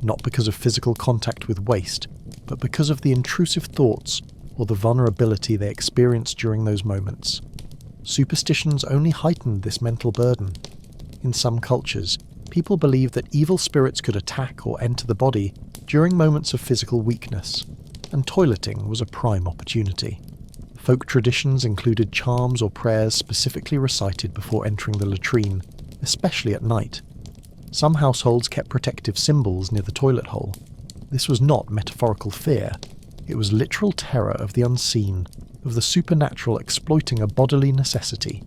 not because of physical contact with waste, but because of the intrusive thoughts or the vulnerability they experienced during those moments. Superstitions only heightened this mental burden. In some cultures, people believed that evil spirits could attack or enter the body during moments of physical weakness, and toileting was a prime opportunity. Folk traditions included charms or prayers specifically recited before entering the latrine, especially at night. Some households kept protective symbols near the toilet hole. This was not metaphorical fear. It was literal terror of the unseen, of the supernatural exploiting a bodily necessity.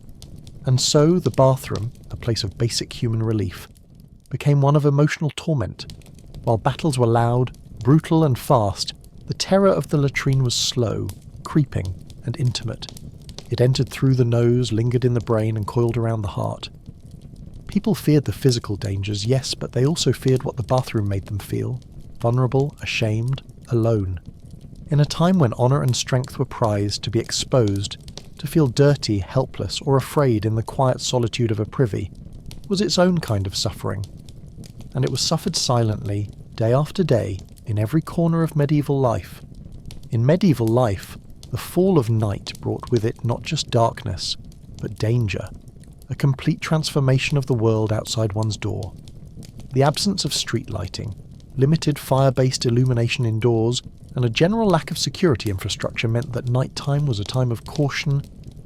And so the bathroom, a place of basic human relief, became one of emotional torment. While battles were loud, brutal and fast, the terror of the latrine was slow, creeping, and intimate. It entered through the nose, lingered in the brain, and coiled around the heart. People feared the physical dangers, yes, but they also feared what the bathroom made them feel: vulnerable, ashamed, alone. In a time when honour and strength were prized, to be exposed, to feel dirty, helpless, or afraid in the quiet solitude of a privy, was its own kind of suffering. And it was suffered silently, day after day, in every corner of medieval life. In medieval life, the fall of night brought with it not just darkness, but danger, a complete transformation of the world outside one's door. The absence of street lighting, limited fire-based illumination indoors, and a general lack of security infrastructure meant that nighttime was a time of caution,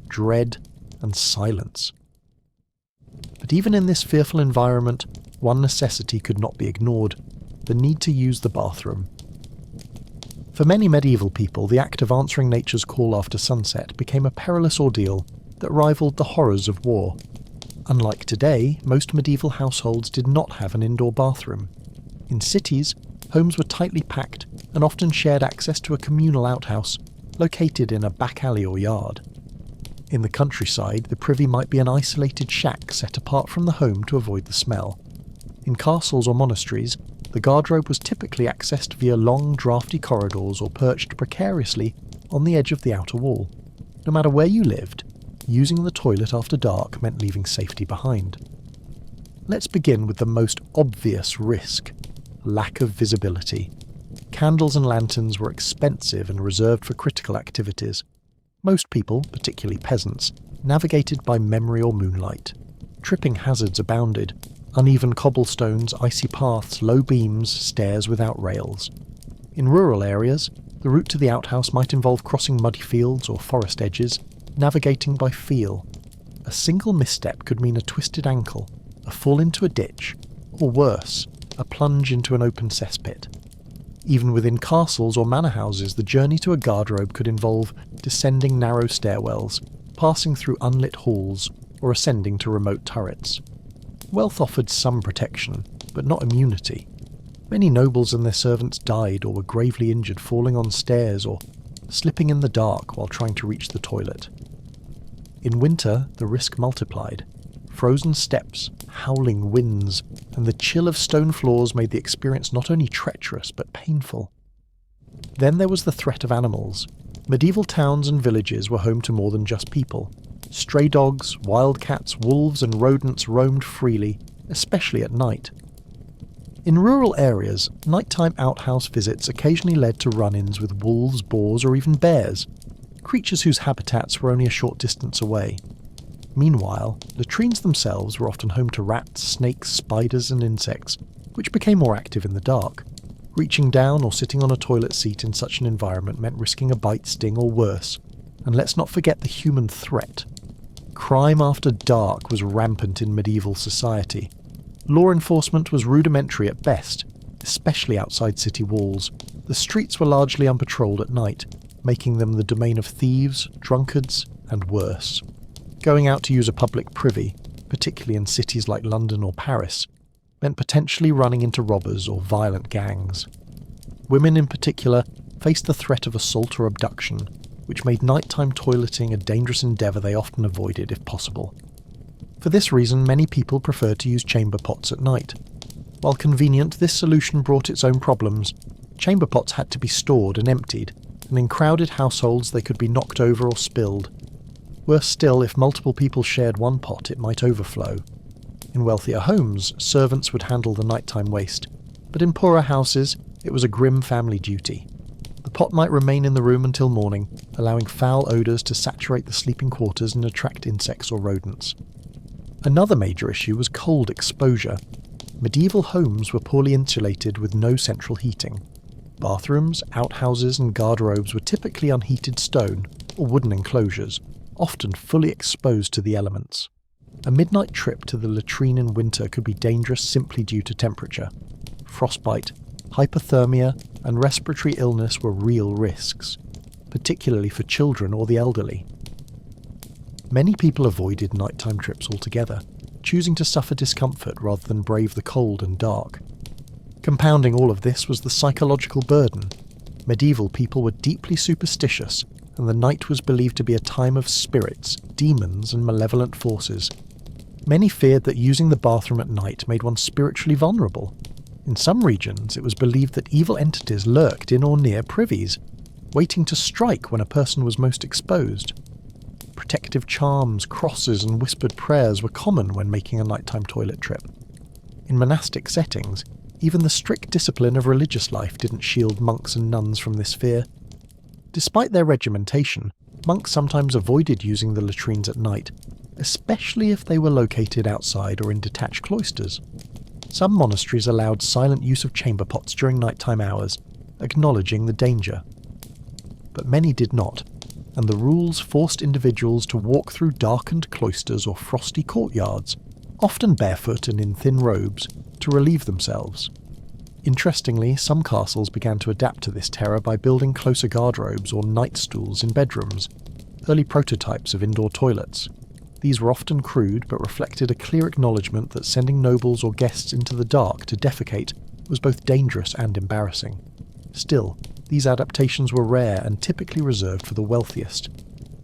dread, and silence. But even in this fearful environment, one necessity could not be ignored: the need to use the bathroom. For many medieval people, the act of answering nature's call after sunset became a perilous ordeal that rivaled the horrors of war. Unlike today, most medieval households did not have an indoor bathroom. In cities, homes were tightly packed and often shared access to a communal outhouse located in a back alley or yard. In the countryside, the privy might be an isolated shack set apart from the home to avoid the smell. In castles or monasteries, the garderobe was typically accessed via long, drafty corridors or perched precariously on the edge of the outer wall. No matter where you lived, using the toilet after dark meant leaving safety behind. Let's begin with the most obvious risk: lack of visibility. Candles and lanterns were expensive and reserved for critical activities. Most people, particularly peasants, navigated by memory or moonlight. Tripping hazards abounded: uneven cobblestones, icy paths, low beams, stairs without rails. In rural areas, the route to the outhouse might involve crossing muddy fields or forest edges, navigating by feel. A single misstep could mean a twisted ankle, a fall into a ditch, or worse, a plunge into an open cesspit. Even within castles or manor houses, the journey to a garderobe could involve descending narrow stairwells, passing through unlit halls, or ascending to remote turrets. Wealth offered some protection, but not immunity. Many nobles and their servants died or were gravely injured falling on stairs or slipping in the dark while trying to reach the toilet. In winter, the risk multiplied. Frozen steps, howling winds, and the chill of stone floors made the experience not only treacherous but painful. Then there was the threat of animals. Medieval towns and villages were home to more than just people. Stray dogs, wildcats, wolves and rodents roamed freely, especially at night. In rural areas, nighttime outhouse visits occasionally led to run-ins with wolves, boars or even bears, creatures whose habitats were only a short distance away. Meanwhile, latrines themselves were often home to rats, snakes, spiders and insects, which became more active in the dark. Reaching down or sitting on a toilet seat in such an environment meant risking a bite, sting or worse. And let's not forget the human threat. Crime after dark was rampant in medieval society. Law enforcement was rudimentary at best, especially outside city walls. The streets were largely unpatrolled at night, making them the domain of thieves, drunkards, and worse. Going out to use a public privy, particularly in cities like London or Paris, meant potentially running into robbers or violent gangs. Women in particular faced the threat of assault or abduction, which made nighttime toileting a dangerous endeavour they often avoided if possible. For this reason, many people preferred to use chamber pots at night. While convenient, this solution brought its own problems. Chamber pots had to be stored and emptied, and in crowded households they could be knocked over or spilled. Worse still, if multiple people shared one pot, it might overflow. In wealthier homes, servants would handle the nighttime waste, but in poorer houses, it was a grim family duty. The pot might remain in the room until morning, allowing foul odours to saturate the sleeping quarters and attract insects or rodents. Another major issue was cold exposure. Medieval homes were poorly insulated with no central heating. Bathrooms, outhouses and garderobes were typically unheated stone or wooden enclosures, often fully exposed to the elements. A midnight trip to the latrine in winter could be dangerous simply due to temperature. Frostbite, hypothermia and respiratory illness were real risks, particularly for children or the elderly. Many people avoided nighttime trips altogether, choosing to suffer discomfort rather than brave the cold and dark. Compounding all of this was the psychological burden. Medieval people were deeply superstitious, and the night was believed to be a time of spirits, demons and malevolent forces. Many feared that using the bathroom at night made one spiritually vulnerable. In some regions, it was believed that evil entities lurked in or near privies, waiting to strike when a person was most exposed. Protective charms, crosses and whispered prayers were common when making a nighttime toilet trip. In monastic settings, even the strict discipline of religious life didn't shield monks and nuns from this fear. Despite their regimentation, monks sometimes avoided using the latrines at night, especially if they were located outside or in detached cloisters. Some monasteries allowed silent use of chamber pots during nighttime hours, acknowledging the danger. But many did not, and the rules forced individuals to walk through darkened cloisters or frosty courtyards, often barefoot and in thin robes, to relieve themselves. Interestingly, some castles began to adapt to this terror by building closer garderobes or night stools in bedrooms, early prototypes of indoor toilets. These were often crude but reflected a clear acknowledgement that sending nobles or guests into the dark to defecate was both dangerous and embarrassing. Still, these adaptations were rare and typically reserved for the wealthiest.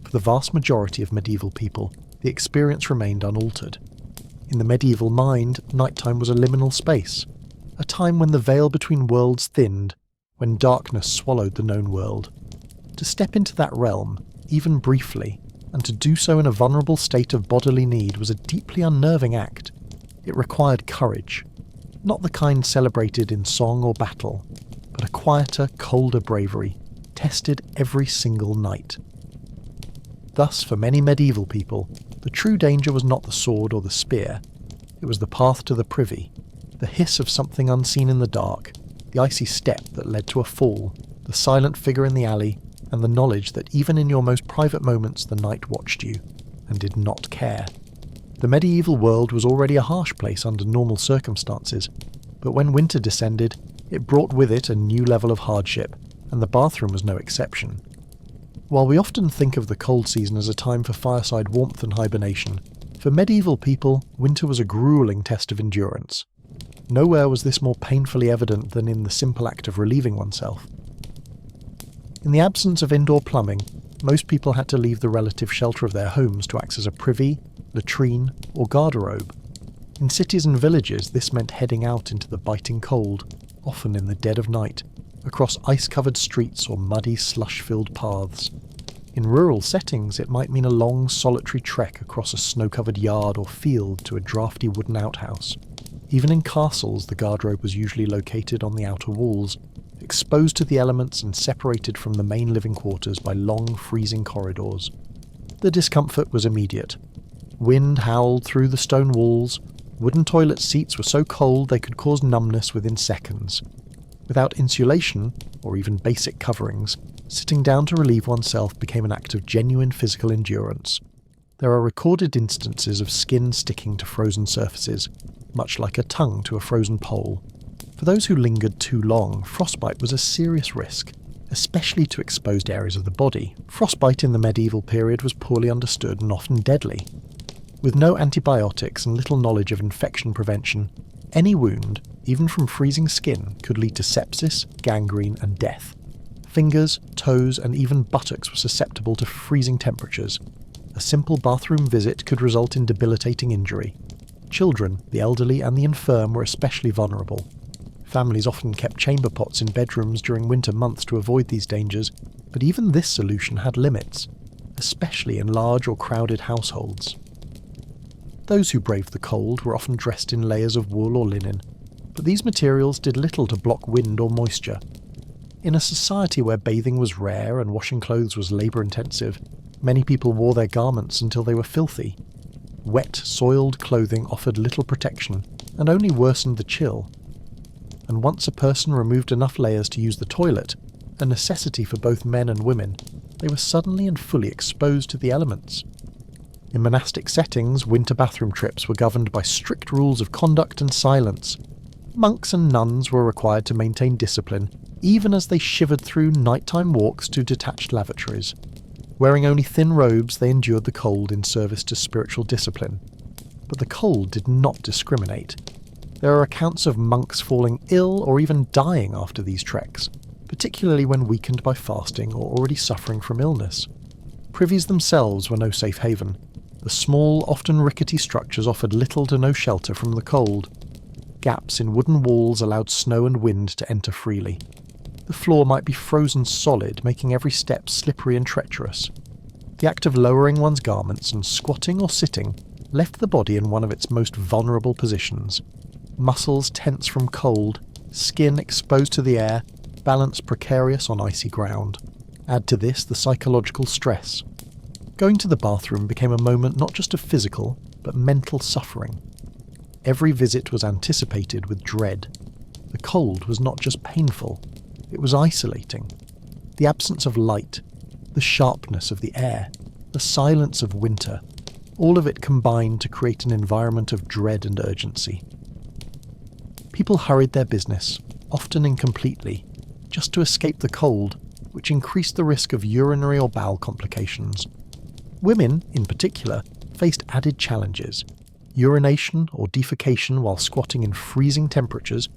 For the vast majority of medieval people, the experience remained unaltered. In the medieval mind, nighttime was a liminal space, a time when the veil between worlds thinned, when darkness swallowed the known world. To step into that realm, even briefly, and to do so in a vulnerable state of bodily need was a deeply unnerving act. It required courage, not the kind celebrated in song or battle, but a quieter, colder bravery, tested every single night. Thus, for many medieval people, the true danger was not the sword or the spear. It was the path to the privy, the hiss of something unseen in the dark, the icy step that led to a fall, the silent figure in the alley, and the knowledge that even in your most private moments the night watched you, and did not care. The medieval world was already a harsh place under normal circumstances, but when winter descended, it brought with it a new level of hardship, and the bathroom was no exception. While we often think of the cold season as a time for fireside warmth and hibernation, for medieval people, winter was a grueling test of endurance. Nowhere was this more painfully evident than in the simple act of relieving oneself. In the absence of indoor plumbing, most people had to leave the relative shelter of their homes to access a privy, latrine, or garderobe. In cities and villages, this meant heading out into the biting cold, often in the dead of night, across ice-covered streets or muddy, slush-filled paths. In rural settings, it might mean a long, solitary trek across a snow-covered yard or field to a drafty wooden outhouse. Even in castles, the garderobe was usually located on the outer walls, exposed to the elements and separated from the main living quarters by long, freezing corridors. The discomfort was immediate. Wind howled through the stone walls, wooden toilet seats were so cold they could cause numbness within seconds. Without insulation, or even basic coverings, sitting down to relieve oneself became an act of genuine physical endurance. There are recorded instances of skin sticking to frozen surfaces, much like a tongue to a frozen pole. For those who lingered too long, frostbite was a serious risk, especially to exposed areas of the body. Frostbite in the medieval period was poorly understood and often deadly. With no antibiotics and little knowledge of infection prevention, any wound, even from freezing skin, could lead to sepsis, gangrene, and death. Fingers, toes, and even buttocks were susceptible to freezing temperatures. A simple bathroom visit could result in debilitating injury. Children, the elderly, and the infirm were especially vulnerable. Families often kept chamber pots in bedrooms during winter months to avoid these dangers, but even this solution had limits, especially in large or crowded households. Those who braved the cold were often dressed in layers of wool or linen, but these materials did little to block wind or moisture. In a society where bathing was rare and washing clothes was labour-intensive, many people wore their garments until they were filthy. Wet, soiled clothing offered little protection and only worsened the chill. And once a person removed enough layers to use the toilet, a necessity for both men and women, they were suddenly and fully exposed to the elements. In monastic settings, winter bathroom trips were governed by strict rules of conduct and silence. Monks and nuns were required to maintain discipline, even as they shivered through nighttime walks to detached lavatories. Wearing only thin robes, they endured the cold in service to spiritual discipline. But the cold did not discriminate. There are accounts of monks falling ill or even dying after these treks, particularly when weakened by fasting or already suffering from illness. Privies themselves were no safe haven. The small, often rickety structures offered little to no shelter from the cold. Gaps in wooden walls allowed snow and wind to enter freely. The floor might be frozen solid, making every step slippery and treacherous. The act of lowering one's garments and squatting or sitting left the body in one of its most vulnerable positions. Muscles tense from cold, skin exposed to the air, balance precarious on icy ground. Add to this the psychological stress. Going to the bathroom became a moment not just of physical, but mental suffering. Every visit was anticipated with dread. The cold was not just painful, it was isolating. The absence of light, the sharpness of the air, the silence of winter, all of it combined to create an environment of dread and urgency. People hurried their business, often incompletely, just to escape the cold, which increased the risk of urinary or bowel complications. Women, in particular, faced added challenges. Urination or defecation while squatting in freezing temperatures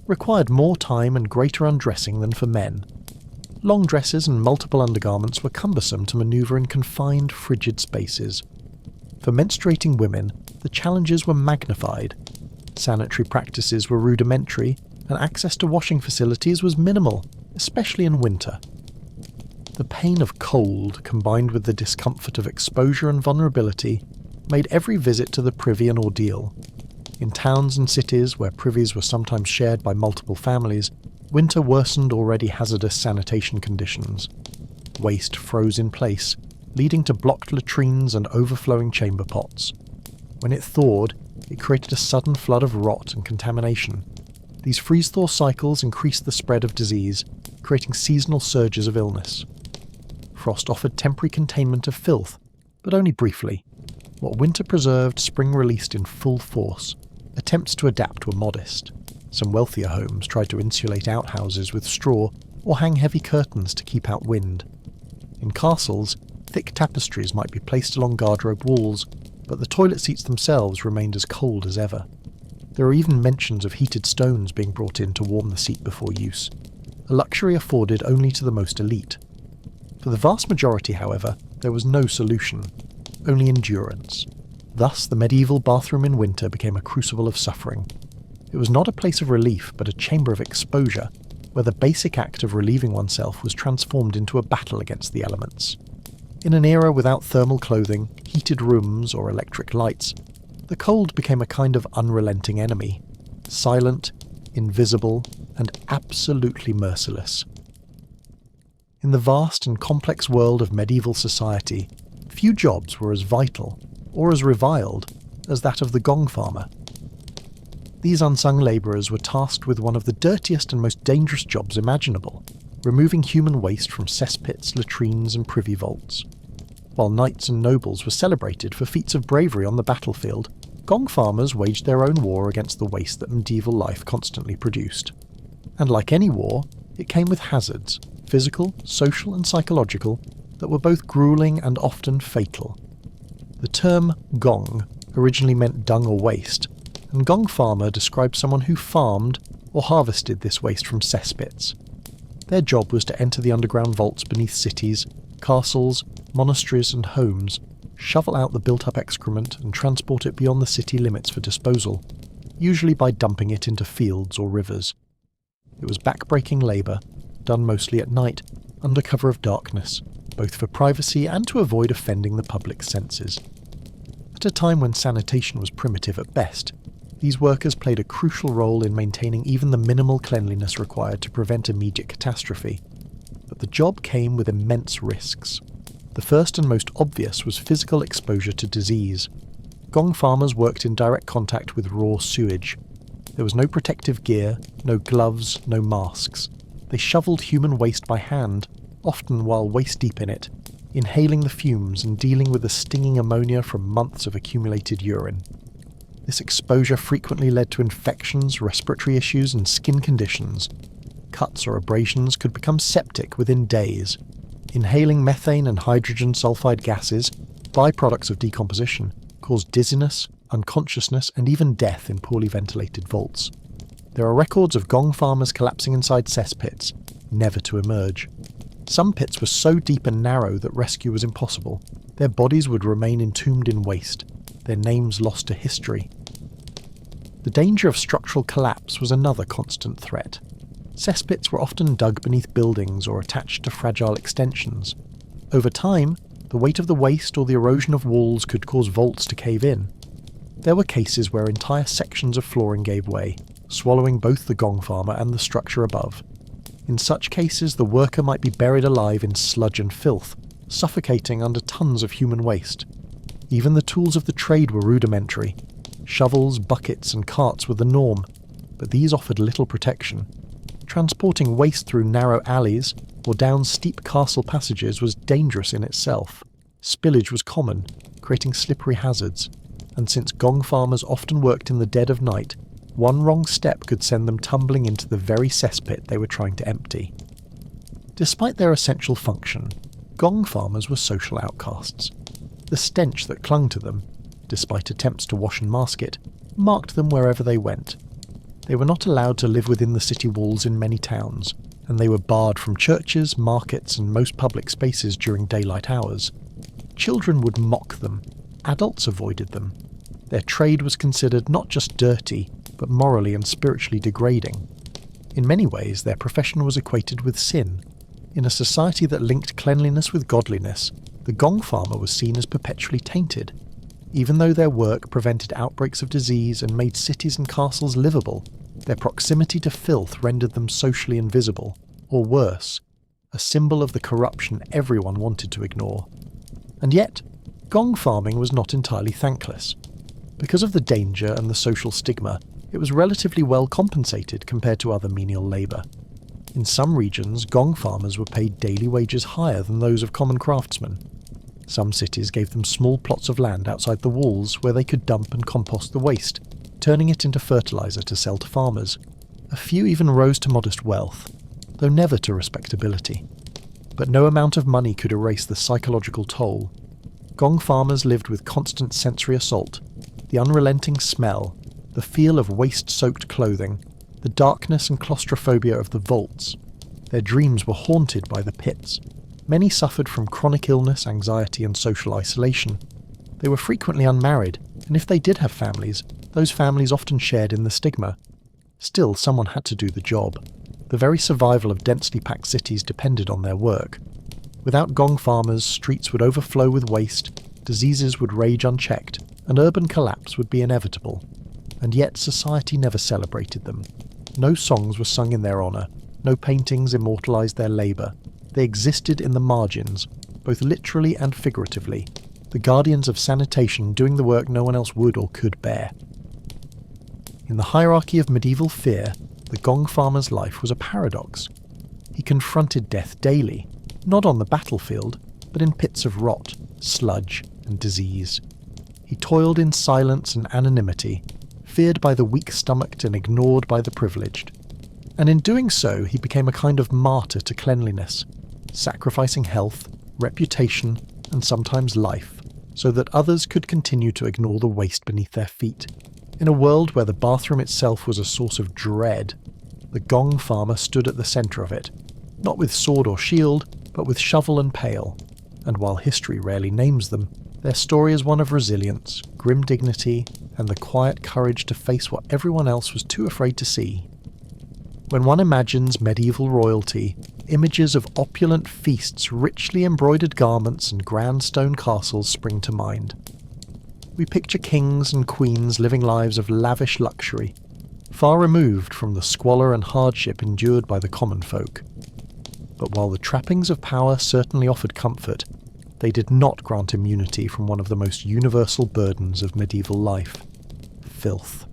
required more time and greater undressing than for men. Long dresses and multiple undergarments were cumbersome to manoeuvre in confined, frigid spaces. For menstruating women, the challenges were magnified. Sanitary practices were rudimentary, and access to washing facilities was minimal, especially in winter. The pain of cold, combined with the discomfort of exposure and vulnerability, made every visit to the privy an ordeal. In towns and cities where privies were sometimes shared by multiple families, winter worsened already hazardous sanitation conditions. Waste froze in place, leading to blocked latrines and overflowing chamber pots. When it thawed, it created a sudden flood of rot and contamination. These freeze-thaw cycles increased the spread of disease, creating seasonal surges of illness. Frost offered temporary containment of filth, but only briefly. What winter preserved, spring released in full force. Attempts to adapt were modest. Some wealthier homes tried to insulate outhouses with straw or hang heavy curtains to keep out wind. In castles, thick tapestries might be placed along guardrobe walls, but the toilet seats themselves remained as cold as ever. There are even mentions of heated stones being brought in to warm the seat before use, a luxury afforded only to the most elite. For the vast majority, however, there was no solution, only endurance. Thus, the medieval bathroom in winter became a crucible of suffering. It was not a place of relief, but a chamber of exposure, where the basic act of relieving oneself was transformed into a battle against the elements. In an era without thermal clothing, heated rooms, or electric lights, the cold became a kind of unrelenting enemy, silent, invisible, and absolutely merciless. In the vast and complex world of medieval society, few jobs were as vital, or as reviled, as that of the gong farmer. These unsung labourers were tasked with one of the dirtiest and most dangerous jobs imaginable, removing human waste from cesspits, latrines and privy vaults. While knights and nobles were celebrated for feats of bravery on the battlefield, gong farmers waged their own war against the waste that medieval life constantly produced. And like any war, it came with hazards, physical, social and psychological, that were both gruelling and often fatal. The term gong originally meant dung or waste, and gong farmer described someone who farmed or harvested this waste from cesspits. Their job was to enter the underground vaults beneath cities, castles, monasteries and homes, shovel out the built-up excrement and transport it beyond the city limits for disposal, usually by dumping it into fields or rivers. It was back-breaking labour, done mostly at night, under cover of darkness, both for privacy and to avoid offending the public senses. At a time when sanitation was primitive at best, these workers played a crucial role in maintaining even the minimal cleanliness required to prevent immediate catastrophe. But the job came with immense risks. The first and most obvious was physical exposure to disease. Gong farmers worked in direct contact with raw sewage. There was no protective gear, no gloves, no masks. They shoveled human waste by hand, often while waist-deep in it, inhaling the fumes and dealing with the stinging ammonia from months of accumulated urine. This exposure frequently led to infections, respiratory issues and skin conditions. Cuts or abrasions could become septic within days. Inhaling methane and hydrogen sulfide gases, byproducts of decomposition, caused dizziness, unconsciousness and even death in poorly ventilated vaults. There are records of gong farmers collapsing inside cesspits, never to emerge. Some pits were so deep and narrow that rescue was impossible. Their bodies would remain entombed in waste, their names lost to history. The danger of structural collapse was another constant threat. Cesspits were often dug beneath buildings or attached to fragile extensions. Over time, the weight of the waste or the erosion of walls could cause vaults to cave in. There were cases where entire sections of flooring gave way, swallowing both the gong farmer and the structure above. In such cases, the worker might be buried alive in sludge and filth, suffocating under tons of human waste. Even the tools of the trade were rudimentary. Shovels, buckets and carts were the norm, but these offered little protection. Transporting waste through narrow alleys or down steep castle passages was dangerous in itself. Spillage was common, creating slippery hazards, and since gong farmers often worked in the dead of night, one wrong step could send them tumbling into the very cesspit they were trying to empty. Despite their essential function, gong farmers were social outcasts. The stench that clung to them, despite attempts to wash and mask it, marked them wherever they went. They were not allowed to live within the city walls in many towns, and they were barred from churches, markets and most public spaces during daylight hours. Children would mock them, adults avoided them. Their trade was considered not just dirty, but morally and spiritually degrading. In many ways, their profession was equated with sin. In a society that linked cleanliness with godliness, the gong farmer was seen as perpetually tainted. Even though their work prevented outbreaks of disease and made cities and castles livable, their proximity to filth rendered them socially invisible, or worse, a symbol of the corruption everyone wanted to ignore. And yet, gong farming was not entirely thankless. Because of the danger and the social stigma, it was relatively well compensated compared to other menial labour. In some regions, gong farmers were paid daily wages higher than those of common craftsmen. Some cities gave them small plots of land outside the walls where they could dump and compost the waste, turning it into fertiliser to sell to farmers. A few even rose to modest wealth, though never to respectability. But no amount of money could erase the psychological toll. Gong farmers lived with constant sensory assault, the unrelenting smell, the feel of waste-soaked clothing, the darkness and claustrophobia of the vaults. Their dreams were haunted by the pits. Many suffered from chronic illness, anxiety and social isolation. They were frequently unmarried, and if they did have families, those families often shared in the stigma. Still, someone had to do the job. The very survival of densely packed cities depended on their work. Without gong farmers, streets would overflow with waste, diseases would rage unchecked, and urban collapse would be inevitable. And yet society never celebrated them. No songs were sung in their honour, no paintings immortalised their labour. They existed in the margins, both literally and figuratively, the guardians of sanitation doing the work no one else would or could bear. In the hierarchy of medieval fear, the gong farmer's life was a paradox. He confronted death daily, not on the battlefield, but in pits of rot, sludge, and disease. He toiled in silence and anonymity, feared by the weak-stomached and ignored by the privileged. And in doing so, he became a kind of martyr to cleanliness, sacrificing health, reputation, and sometimes life, so that others could continue to ignore the waste beneath their feet. In a world where the bathroom itself was a source of dread, the gong farmer stood at the centre of it, not with sword or shield, but with shovel and pail. And while history rarely names them, their story is one of resilience, grim dignity, and the quiet courage to face what everyone else was too afraid to see. When one imagines medieval royalty, images of opulent feasts, richly embroidered garments, and grand stone castles spring to mind. We picture kings and queens living lives of lavish luxury, far removed from the squalor and hardship endured by the common folk. But while the trappings of power certainly offered comfort, they did not grant immunity from one of the most universal burdens of medieval life: filth.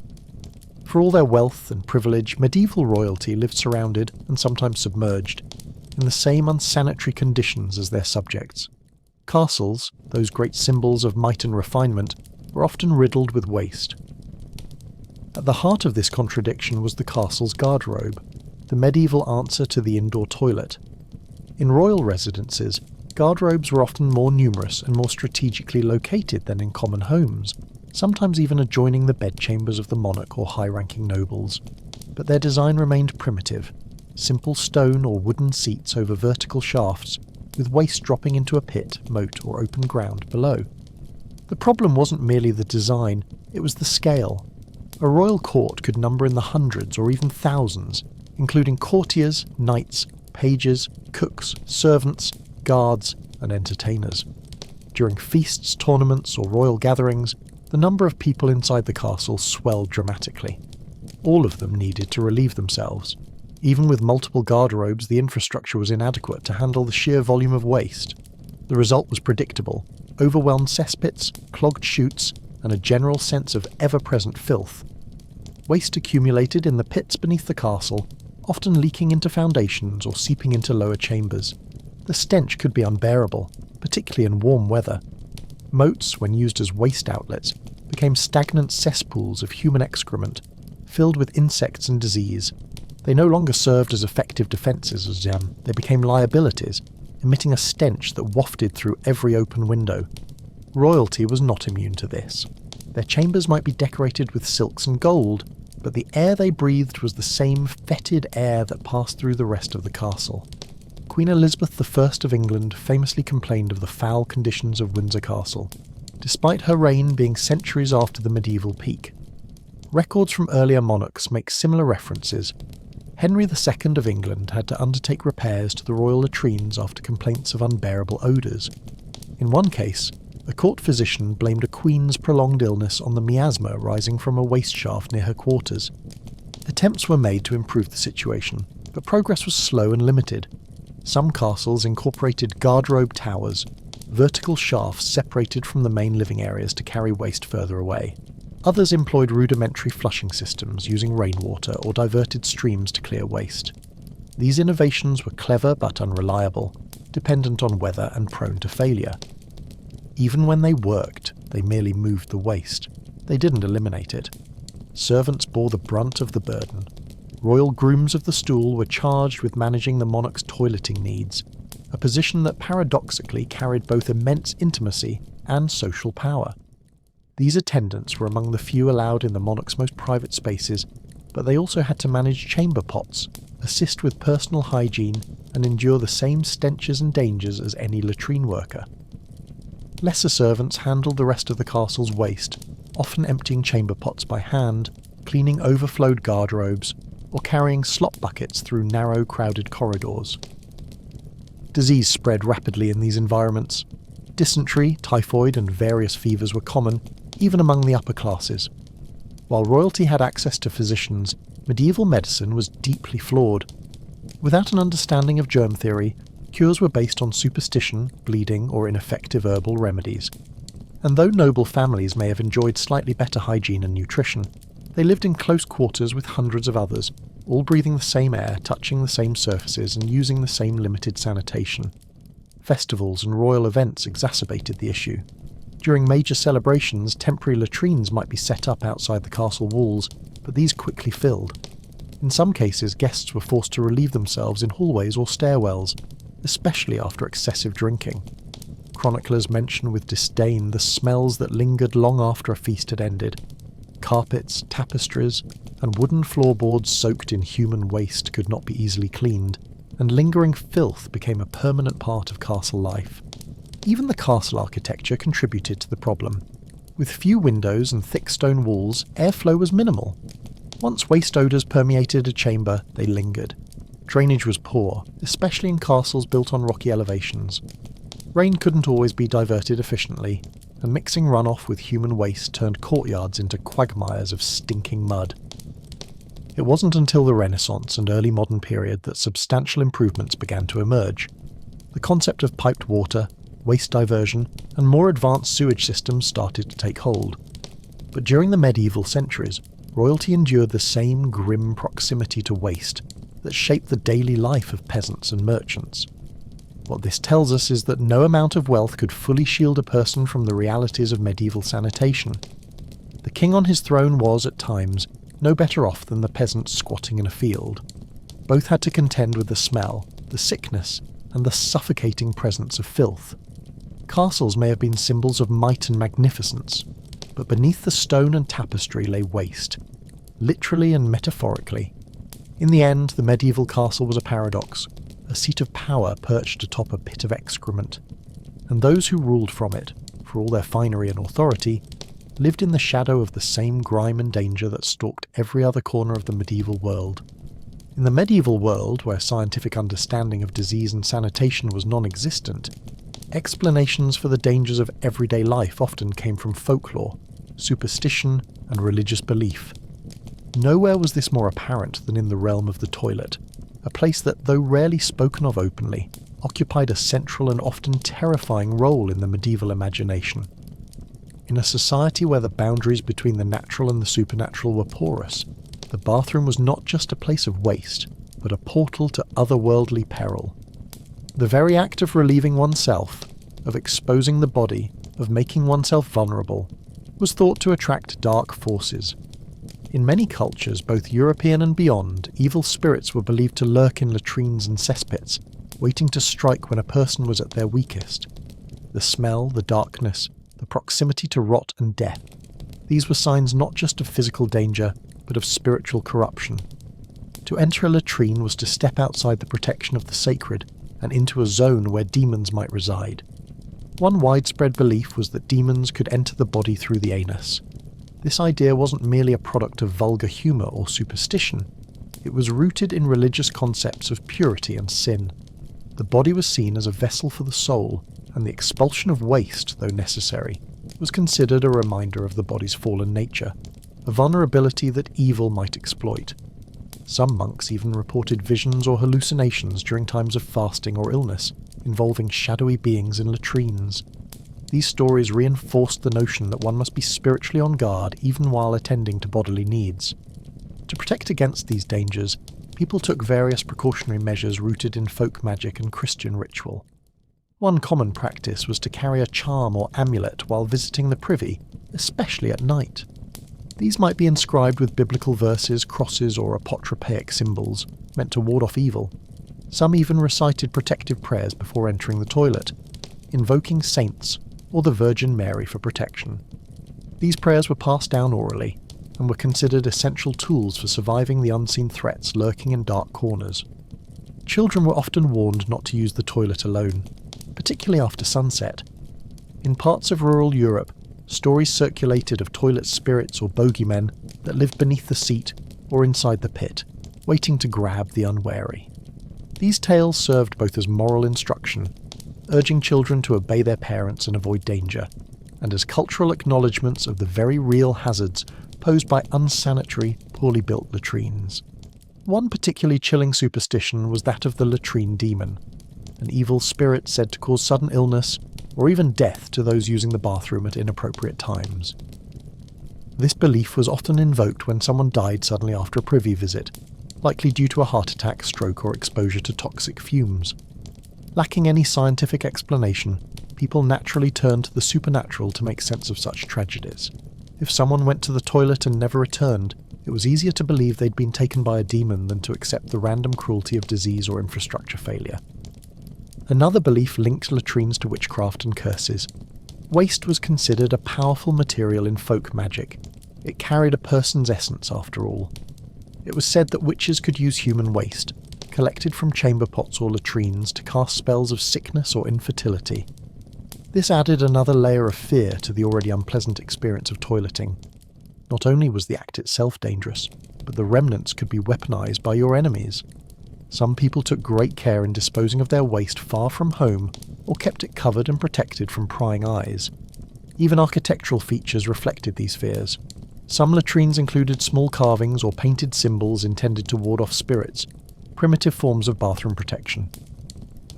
For all their wealth and privilege, medieval royalty lived surrounded, and sometimes submerged, in the same unsanitary conditions as their subjects. Castles, those great symbols of might and refinement, were often riddled with waste. At the heart of this contradiction was the castle's garderobe, the medieval answer to the indoor toilet. In royal residences, garderobes were often more numerous and more strategically located than in common homes, sometimes even adjoining the bedchambers of the monarch or high-ranking nobles. But their design remained primitive, simple stone or wooden seats over vertical shafts, with waste dropping into a pit, moat or open ground below. The problem wasn't merely the design, it was the scale. A royal court could number in the hundreds or even thousands, including courtiers, knights, pages, cooks, servants, guards, and entertainers. During feasts, tournaments, or royal gatherings, the number of people inside the castle swelled dramatically. All of them needed to relieve themselves. Even with multiple garderobes, the infrastructure was inadequate to handle the sheer volume of waste. The result was predictable: overwhelmed cesspits, clogged chutes, and a general sense of ever-present filth. Waste accumulated in the pits beneath the castle, often leaking into foundations or seeping into lower chambers. The stench could be unbearable, particularly in warm weather. Moats, when used as waste outlets, became stagnant cesspools of human excrement, filled with insects and disease. They no longer served as effective defences as they became liabilities, emitting a stench that wafted through every open window. Royalty was not immune to this. Their chambers might be decorated with silks and gold, but the air they breathed was the same fetid air that passed through the rest of the castle. Queen Elizabeth I of England famously complained of the foul conditions of Windsor Castle, despite her reign being centuries after the medieval peak. Records from earlier monarchs make similar references. Henry II of England had to undertake repairs to the royal latrines after complaints of unbearable odours. In one case, a court physician blamed a queen's prolonged illness on the miasma rising from a waste shaft near her quarters. Attempts were made to improve the situation, but progress was slow and limited. Some castles incorporated garderobe towers, vertical shafts separated from the main living areas to carry waste further away. Others employed rudimentary flushing systems using rainwater or diverted streams to clear waste. These innovations were clever but unreliable, dependent on weather and prone to failure. Even when they worked, they merely moved the waste. They didn't eliminate it. Servants bore the brunt of the burden. Royal grooms of the stool were charged with managing the monarch's toileting needs, a position that paradoxically carried both immense intimacy and social power. These attendants were among the few allowed in the monarch's most private spaces, but they also had to manage chamber pots, assist with personal hygiene, and endure the same stenches and dangers as any latrine worker. Lesser servants handled the rest of the castle's waste, often emptying chamber pots by hand, cleaning overflowed garderobes, or carrying slop buckets through narrow, crowded corridors. Disease spread rapidly in these environments. Dysentery, typhoid, and various fevers were common, even among the upper classes. While royalty had access to physicians, medieval medicine was deeply flawed. Without an understanding of germ theory, cures were based on superstition, bleeding, or ineffective herbal remedies. And though noble families may have enjoyed slightly better hygiene and nutrition, they lived in close quarters with hundreds of others, all breathing the same air, touching the same surfaces, and using the same limited sanitation. Festivals and royal events exacerbated the issue. During major celebrations, temporary latrines might be set up outside the castle walls, but these quickly filled. In some cases, guests were forced to relieve themselves in hallways or stairwells, especially after excessive drinking. Chroniclers mention with disdain the smells that lingered long after a feast had ended. Carpets, tapestries, and wooden floorboards soaked in human waste could not be easily cleaned, and lingering filth became a permanent part of castle life. Even the castle architecture contributed to the problem. With few windows and thick stone walls, airflow was minimal. Once waste odours permeated a chamber, they lingered. Drainage was poor, especially in castles built on rocky elevations. Rain couldn't always be diverted efficiently, and mixing runoff with human waste turned courtyards into quagmires of stinking mud. It wasn't until the Renaissance and early modern period that substantial improvements began to emerge. The concept of piped water, waste diversion, and more advanced sewage systems started to take hold. But during the medieval centuries, royalty endured the same grim proximity to waste that shaped the daily life of peasants and merchants. What this tells us is that no amount of wealth could fully shield a person from the realities of medieval sanitation. The king on his throne was, at times, no better off than the peasant squatting in a field. Both had to contend with the smell, the sickness, and the suffocating presence of filth. Castles may have been symbols of might and magnificence, but beneath the stone and tapestry lay waste, literally and metaphorically. In the end, the medieval castle was a paradox, a seat of power perched atop a pit of excrement, and those who ruled from it, for all their finery and authority, lived in the shadow of the same grime and danger that stalked every other corner of the medieval world. In the medieval world, where scientific understanding of disease and sanitation was non-existent, explanations for the dangers of everyday life often came from folklore, superstition, and religious belief. Nowhere was this more apparent than in the realm of the toilet, a place that, though rarely spoken of openly, occupied a central and often terrifying role in the medieval imagination. In a society where the boundaries between the natural and the supernatural were porous, the bathroom was not just a place of waste, but a portal to otherworldly peril. The very act of relieving oneself, of exposing the body, of making oneself vulnerable, was thought to attract dark forces. In many cultures, both European and beyond, evil spirits were believed to lurk in latrines and cesspits, waiting to strike when a person was at their weakest. The smell, the darkness, the proximity to rot and death. These were signs not just of physical danger, but of spiritual corruption. To enter a latrine was to step outside the protection of the sacred and into a zone where demons might reside. One widespread belief was that demons could enter the body through the anus. This idea wasn't merely a product of vulgar humour or superstition. It was rooted in religious concepts of purity and sin. The body was seen as a vessel for the soul, and the expulsion of waste, though necessary, was considered a reminder of the body's fallen nature, a vulnerability that evil might exploit. Some monks even reported visions or hallucinations during times of fasting or illness, involving shadowy beings in latrines. These stories reinforced the notion that one must be spiritually on guard even while attending to bodily needs. To protect against these dangers, people took various precautionary measures rooted in folk magic and Christian ritual. One common practice was to carry a charm or amulet while visiting the privy, especially at night. These might be inscribed with biblical verses, crosses, or apotropaic symbols, meant to ward off evil. Some even recited protective prayers before entering the toilet, invoking saints or the Virgin Mary for protection. These prayers were passed down orally, and were considered essential tools for surviving the unseen threats lurking in dark corners. Children were often warned not to use the toilet alone, particularly after sunset. In parts of rural Europe, stories circulated of toilet spirits or bogeymen that lived beneath the seat or inside the pit, waiting to grab the unwary. These tales served both as moral instruction, urging children to obey their parents and avoid danger, and as cultural acknowledgements of the very real hazards posed by unsanitary, poorly built latrines. One particularly chilling superstition was that of the latrine demon, an evil spirit said to cause sudden illness or even death to those using the bathroom at inappropriate times. This belief was often invoked when someone died suddenly after a privy visit, likely due to a heart attack, stroke, or exposure to toxic fumes. Lacking any scientific explanation, people naturally turned to the supernatural to make sense of such tragedies. If someone went to the toilet and never returned, it was easier to believe they'd been taken by a demon than to accept the random cruelty of disease or infrastructure failure. Another belief linked latrines to witchcraft and curses. Waste was considered a powerful material in folk magic. It carried a person's essence, after all. It was said that witches could use human waste, collected from chamber pots or latrines, to cast spells of sickness or infertility. This added another layer of fear to the already unpleasant experience of toileting. Not only was the act itself dangerous, but the remnants could be weaponized by your enemies. Some people took great care in disposing of their waste far from home, or kept it covered and protected from prying eyes. Even architectural features reflected these fears. Some latrines included small carvings or painted symbols intended to ward off spirits, primitive forms of bathroom protection.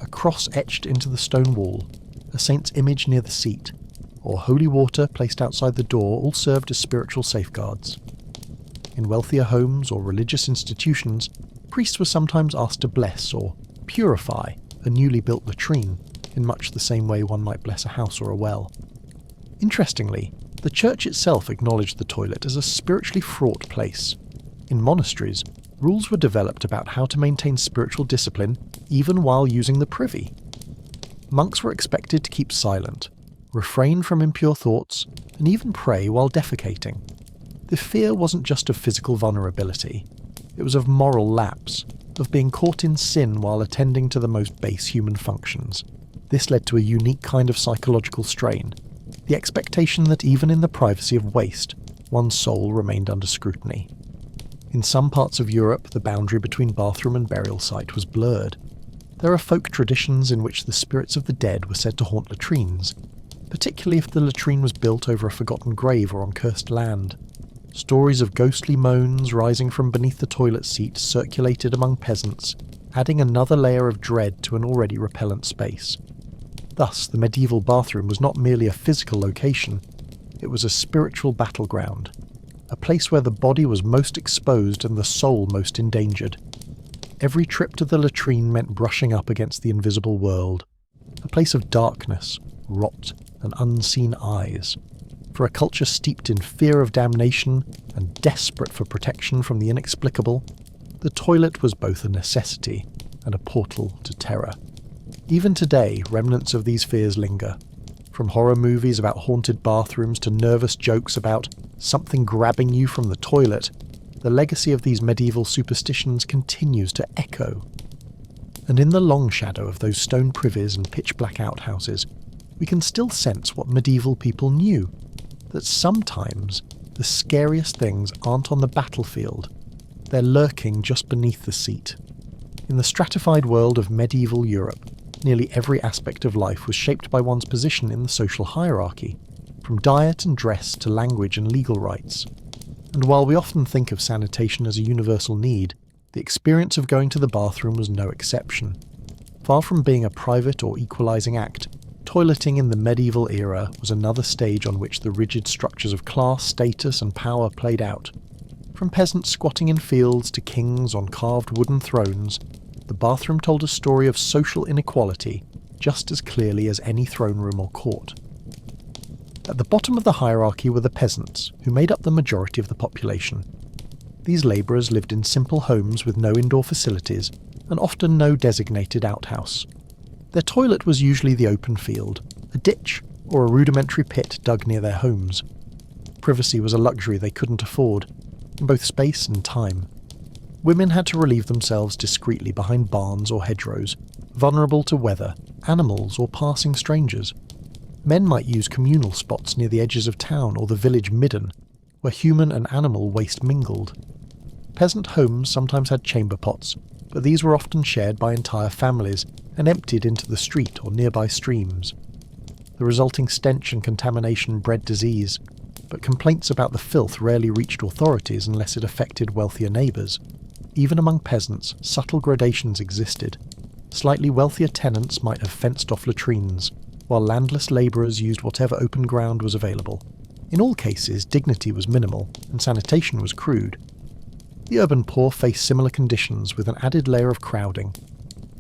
A cross etched into the stone wall, a saint's image near the seat, or holy water placed outside the door all served as spiritual safeguards. In wealthier homes or religious institutions, priests were sometimes asked to bless or purify a newly built latrine, in much the same way one might bless a house or a well. Interestingly, the church itself acknowledged the toilet as a spiritually fraught place. In monasteries, rules were developed about how to maintain spiritual discipline even while using the privy. Monks were expected to keep silent, refrain from impure thoughts, and even pray while defecating. The fear wasn't just of physical vulnerability, it was of moral lapse, of being caught in sin while attending to the most base human functions. This led to a unique kind of psychological strain, the expectation that even in the privacy of waste, one's soul remained under scrutiny. In some parts of Europe, the boundary between bathroom and burial site was blurred. There are folk traditions in which the spirits of the dead were said to haunt latrines, particularly if the latrine was built over a forgotten grave or on cursed land. Stories of ghostly moans rising from beneath the toilet seat circulated among peasants, adding another layer of dread to an already repellent space. Thus, the medieval bathroom was not merely a physical location, it was a spiritual battleground, a place where the body was most exposed and the soul most endangered. Every trip to the latrine meant brushing up against the invisible world, a place of darkness, rot, and unseen eyes. For a culture steeped in fear of damnation and desperate for protection from the inexplicable, the toilet was both a necessity and a portal to terror. Even today, remnants of these fears linger. From horror movies about haunted bathrooms to nervous jokes about something grabbing you from the toilet, the legacy of these medieval superstitions continues to echo. And in the long shadow of those stone privies and pitch-black outhouses, we can still sense what medieval people knew, that sometimes the scariest things aren't on the battlefield, they're lurking just beneath the seat. In the stratified world of medieval Europe, nearly every aspect of life was shaped by one's position in the social hierarchy, from diet and dress to language and legal rights. And while we often think of sanitation as a universal need, the experience of going to the bathroom was no exception. Far from being a private or equalising act, toileting in the medieval era was another stage on which the rigid structures of class, status and power played out. From peasants squatting in fields to kings on carved wooden thrones, the bathroom told a story of social inequality just as clearly as any throne room or court. At the bottom of the hierarchy were the peasants, who made up the majority of the population. These labourers lived in simple homes with no indoor facilities and often no designated outhouse. Their toilet was usually the open field, a ditch, or a rudimentary pit dug near their homes. Privacy was a luxury they couldn't afford, in both space and time. Women had to relieve themselves discreetly behind barns or hedgerows, vulnerable to weather, animals or passing strangers. Men might use communal spots near the edges of town or the village midden, where human and animal waste mingled. Peasant homes sometimes had chamber pots, but these were often shared by entire families and emptied into the street or nearby streams. The resulting stench and contamination bred disease, but complaints about the filth rarely reached authorities unless it affected wealthier neighbours. Even among peasants, subtle gradations existed. Slightly wealthier tenants might have fenced off latrines, while landless labourers used whatever open ground was available. In all cases, dignity was minimal, and sanitation was crude. The urban poor faced similar conditions with an added layer of crowding.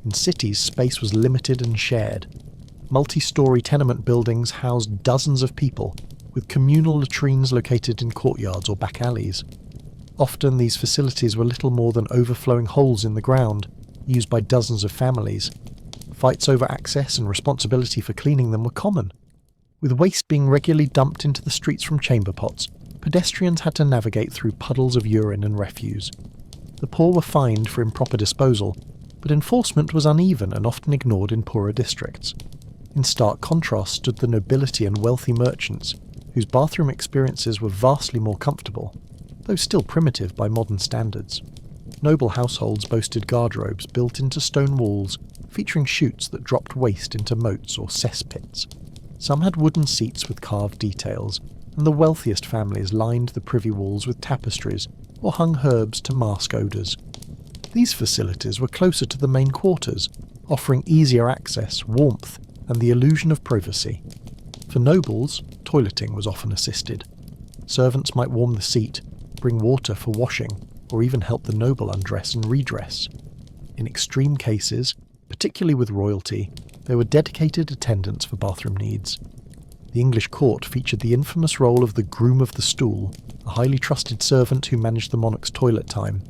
In cities, space was limited and shared. Multi-storey tenement buildings housed dozens of people, with communal latrines located in courtyards or back alleys. Often these facilities were little more than overflowing holes in the ground, used by dozens of families. Fights over access and responsibility for cleaning them were common. With waste being regularly dumped into the streets from chamber pots, pedestrians had to navigate through puddles of urine and refuse. The poor were fined for improper disposal, but enforcement was uneven and often ignored in poorer districts. In stark contrast stood the nobility and wealthy merchants, whose bathroom experiences were vastly more comfortable, though still primitive by modern standards. Noble households boasted guardrobes built into stone walls, featuring chutes that dropped waste into moats or cesspits. Some had wooden seats with carved details, and the wealthiest families lined the privy walls with tapestries or hung herbs to mask odours. These facilities were closer to the main quarters, offering easier access, warmth, and the illusion of privacy. For nobles, toileting was often assisted. Servants might warm the seat, bring water for washing, or even help the noble undress and redress. In extreme cases, particularly with royalty, there were dedicated attendants for bathroom needs. The English court featured the infamous role of the groom of the stool, a highly trusted servant who managed the monarch's toilet time.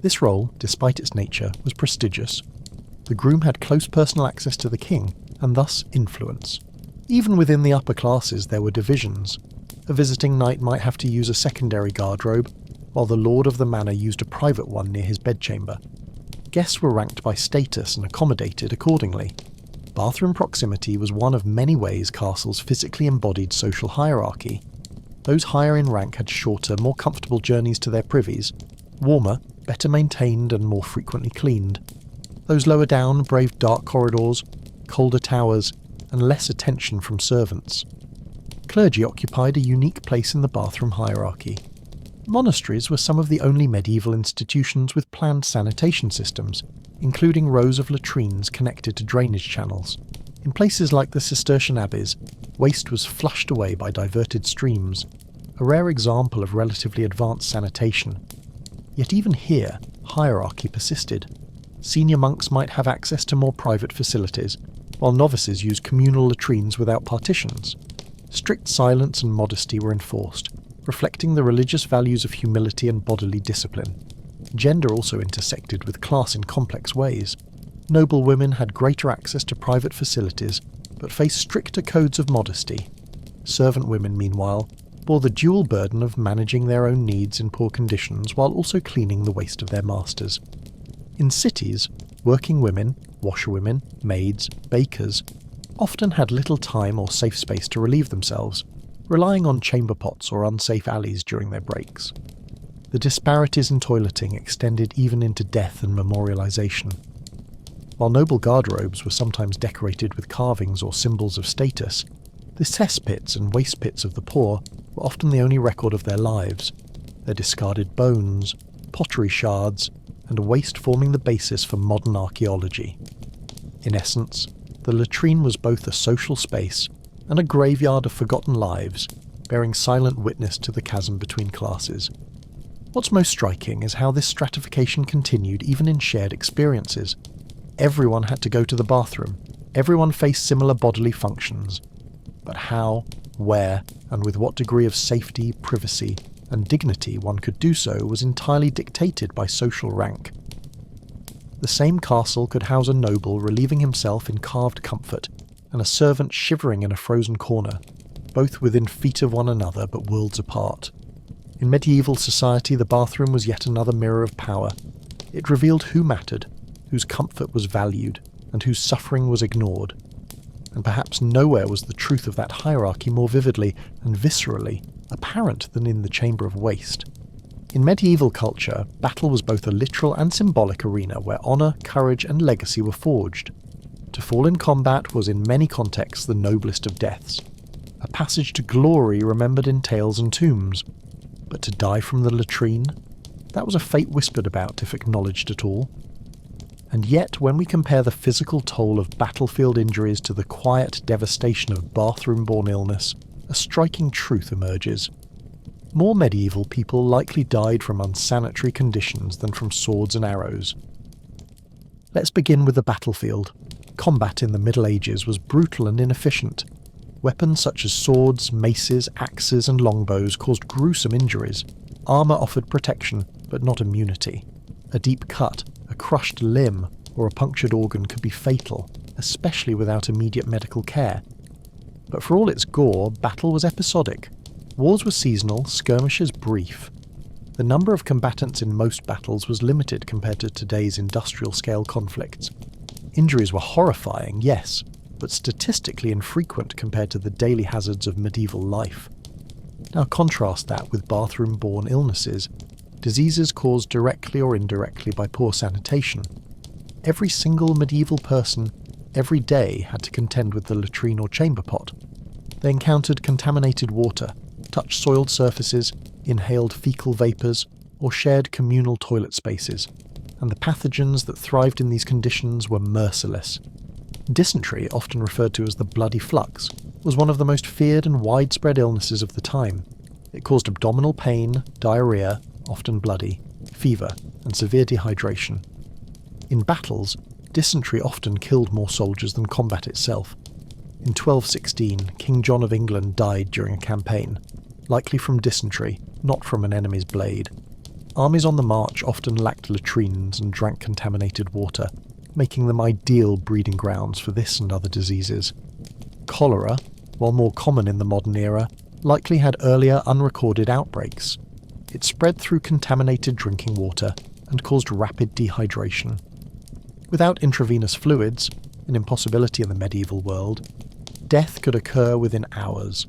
This role, despite its nature, was prestigious. The groom had close personal access to the king, and thus influence. Even within the upper classes there were divisions. A visiting knight might have to use a secondary guardrobe, while the lord of the manor used a private one near his bedchamber. Guests were ranked by status and accommodated accordingly. Bathroom proximity was one of many ways castles physically embodied social hierarchy. Those higher in rank had shorter, more comfortable journeys to their privies, warmer, better maintained and more frequently cleaned. Those lower down braved dark corridors, colder towers, and less attention from servants. Clergy occupied a unique place in the bathroom hierarchy. Monasteries were some of the only medieval institutions with planned sanitation systems, including rows of latrines connected to drainage channels. In places like the Cistercian abbeys, waste was flushed away by diverted streams, a rare example of relatively advanced sanitation. Yet even here, hierarchy persisted. Senior monks might have access to more private facilities, while novices used communal latrines without partitions. Strict silence and modesty were enforced, reflecting the religious values of humility and bodily discipline. Gender also intersected with class in complex ways. Noble women had greater access to private facilities, but faced stricter codes of modesty. Servant women, meanwhile, bore the dual burden of managing their own needs in poor conditions while also cleaning the waste of their masters. In cities, working women, washerwomen, maids, bakers, often had little time or safe space to relieve themselves, relying on chamber pots or unsafe alleys during their breaks. The disparities in toileting extended even into death and memorialization. While noble guardrobes were sometimes decorated with carvings or symbols of status, the cesspits and waste pits of the poor were often the only record of their lives, their discarded bones, pottery shards, and waste forming the basis for modern archaeology. In essence, the latrine was both a social space and a graveyard of forgotten lives, bearing silent witness to the chasm between classes. What's most striking is how this stratification continued even in shared experiences. Everyone had to go to the bathroom. Everyone faced similar bodily functions. But how, where, and with what degree of safety, privacy, and dignity one could do so was entirely dictated by social rank. The same castle could house a noble relieving himself in carved comfort, and a servant shivering in a frozen corner, both within feet of one another but worlds apart. In medieval society, the bathroom was yet another mirror of power. It revealed who mattered, whose comfort was valued, and whose suffering was ignored. And perhaps nowhere was the truth of that hierarchy more vividly and viscerally apparent than in the Chamber of Waste. In medieval culture, battle was both a literal and symbolic arena where honour, courage, and legacy were forged. To fall in combat was in many contexts the noblest of deaths, a passage to glory remembered in tales and tombs. But to die from the latrine? That was a fate whispered about, if acknowledged at all. And yet, when we compare the physical toll of battlefield injuries to the quiet devastation of bathroom-borne illness, a striking truth emerges. More medieval people likely died from unsanitary conditions than from swords and arrows. Let's begin with the battlefield. Combat in the Middle Ages was brutal and inefficient. Weapons such as swords, maces, axes, and longbows caused gruesome injuries. Armour offered protection, but not immunity. A deep cut, a crushed limb, or a punctured organ could be fatal, especially without immediate medical care. But for all its gore, battle was episodic. Wars were seasonal, skirmishes brief. The number of combatants in most battles was limited compared to today's industrial-scale conflicts. Injuries were horrifying, yes, but statistically infrequent compared to the daily hazards of medieval life. Now contrast that with bathroom-borne illnesses, diseases caused directly or indirectly by poor sanitation. Every single medieval person, every day, had to contend with the latrine or chamber pot. They encountered contaminated water, touched soiled surfaces, inhaled fecal vapours, or shared communal toilet spaces, and the pathogens that thrived in these conditions were merciless. Dysentery, often referred to as the bloody flux, was one of the most feared and widespread illnesses of the time. It caused abdominal pain, diarrhoea, often bloody, fever, and severe dehydration. In battles, dysentery often killed more soldiers than combat itself. In 1216, King John of England died during a campaign, likely from dysentery, not from an enemy's blade. Armies on the march often lacked latrines and drank contaminated water, making them ideal breeding grounds for this and other diseases. Cholera, while more common in the modern era, likely had earlier unrecorded outbreaks. It spread through contaminated drinking water and caused rapid dehydration. Without intravenous fluids, an impossibility in the medieval world, death could occur within hours.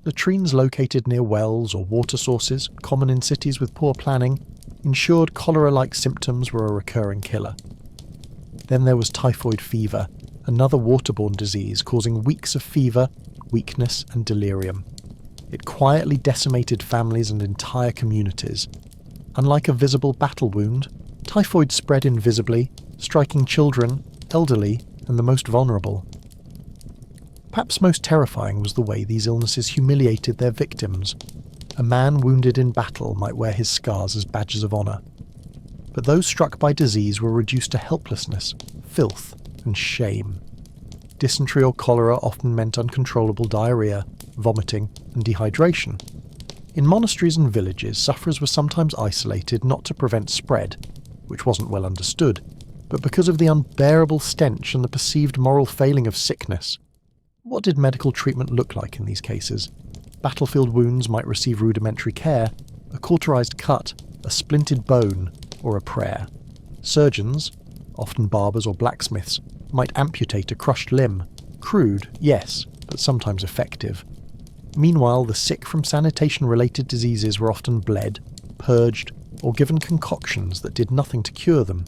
Latrines located near wells or water sources, common in cities with poor planning, ensured cholera-like symptoms were a recurring killer. Then there was typhoid fever, another waterborne disease causing weeks of fever, weakness, and delirium. It quietly decimated families and entire communities. Unlike a visible battle wound, typhoid spread invisibly, striking children, elderly, and the most vulnerable. Perhaps most terrifying was the way these illnesses humiliated their victims. A man wounded in battle might wear his scars as badges of honour. But those struck by disease were reduced to helplessness, filth, and shame. Dysentery or cholera often meant uncontrollable diarrhoea, vomiting, and dehydration. In monasteries and villages, sufferers were sometimes isolated not to prevent spread, which wasn't well understood, but because of the unbearable stench and the perceived moral failing of sickness. What did medical treatment look like in these cases? Battlefield wounds might receive rudimentary care, a cauterized cut, a splinted bone, or a prayer. Surgeons, often barbers or blacksmiths, might amputate a crushed limb. Crude, yes, but sometimes effective. Meanwhile, the sick from sanitation-related diseases were often bled, purged, or given concoctions that did nothing to cure them.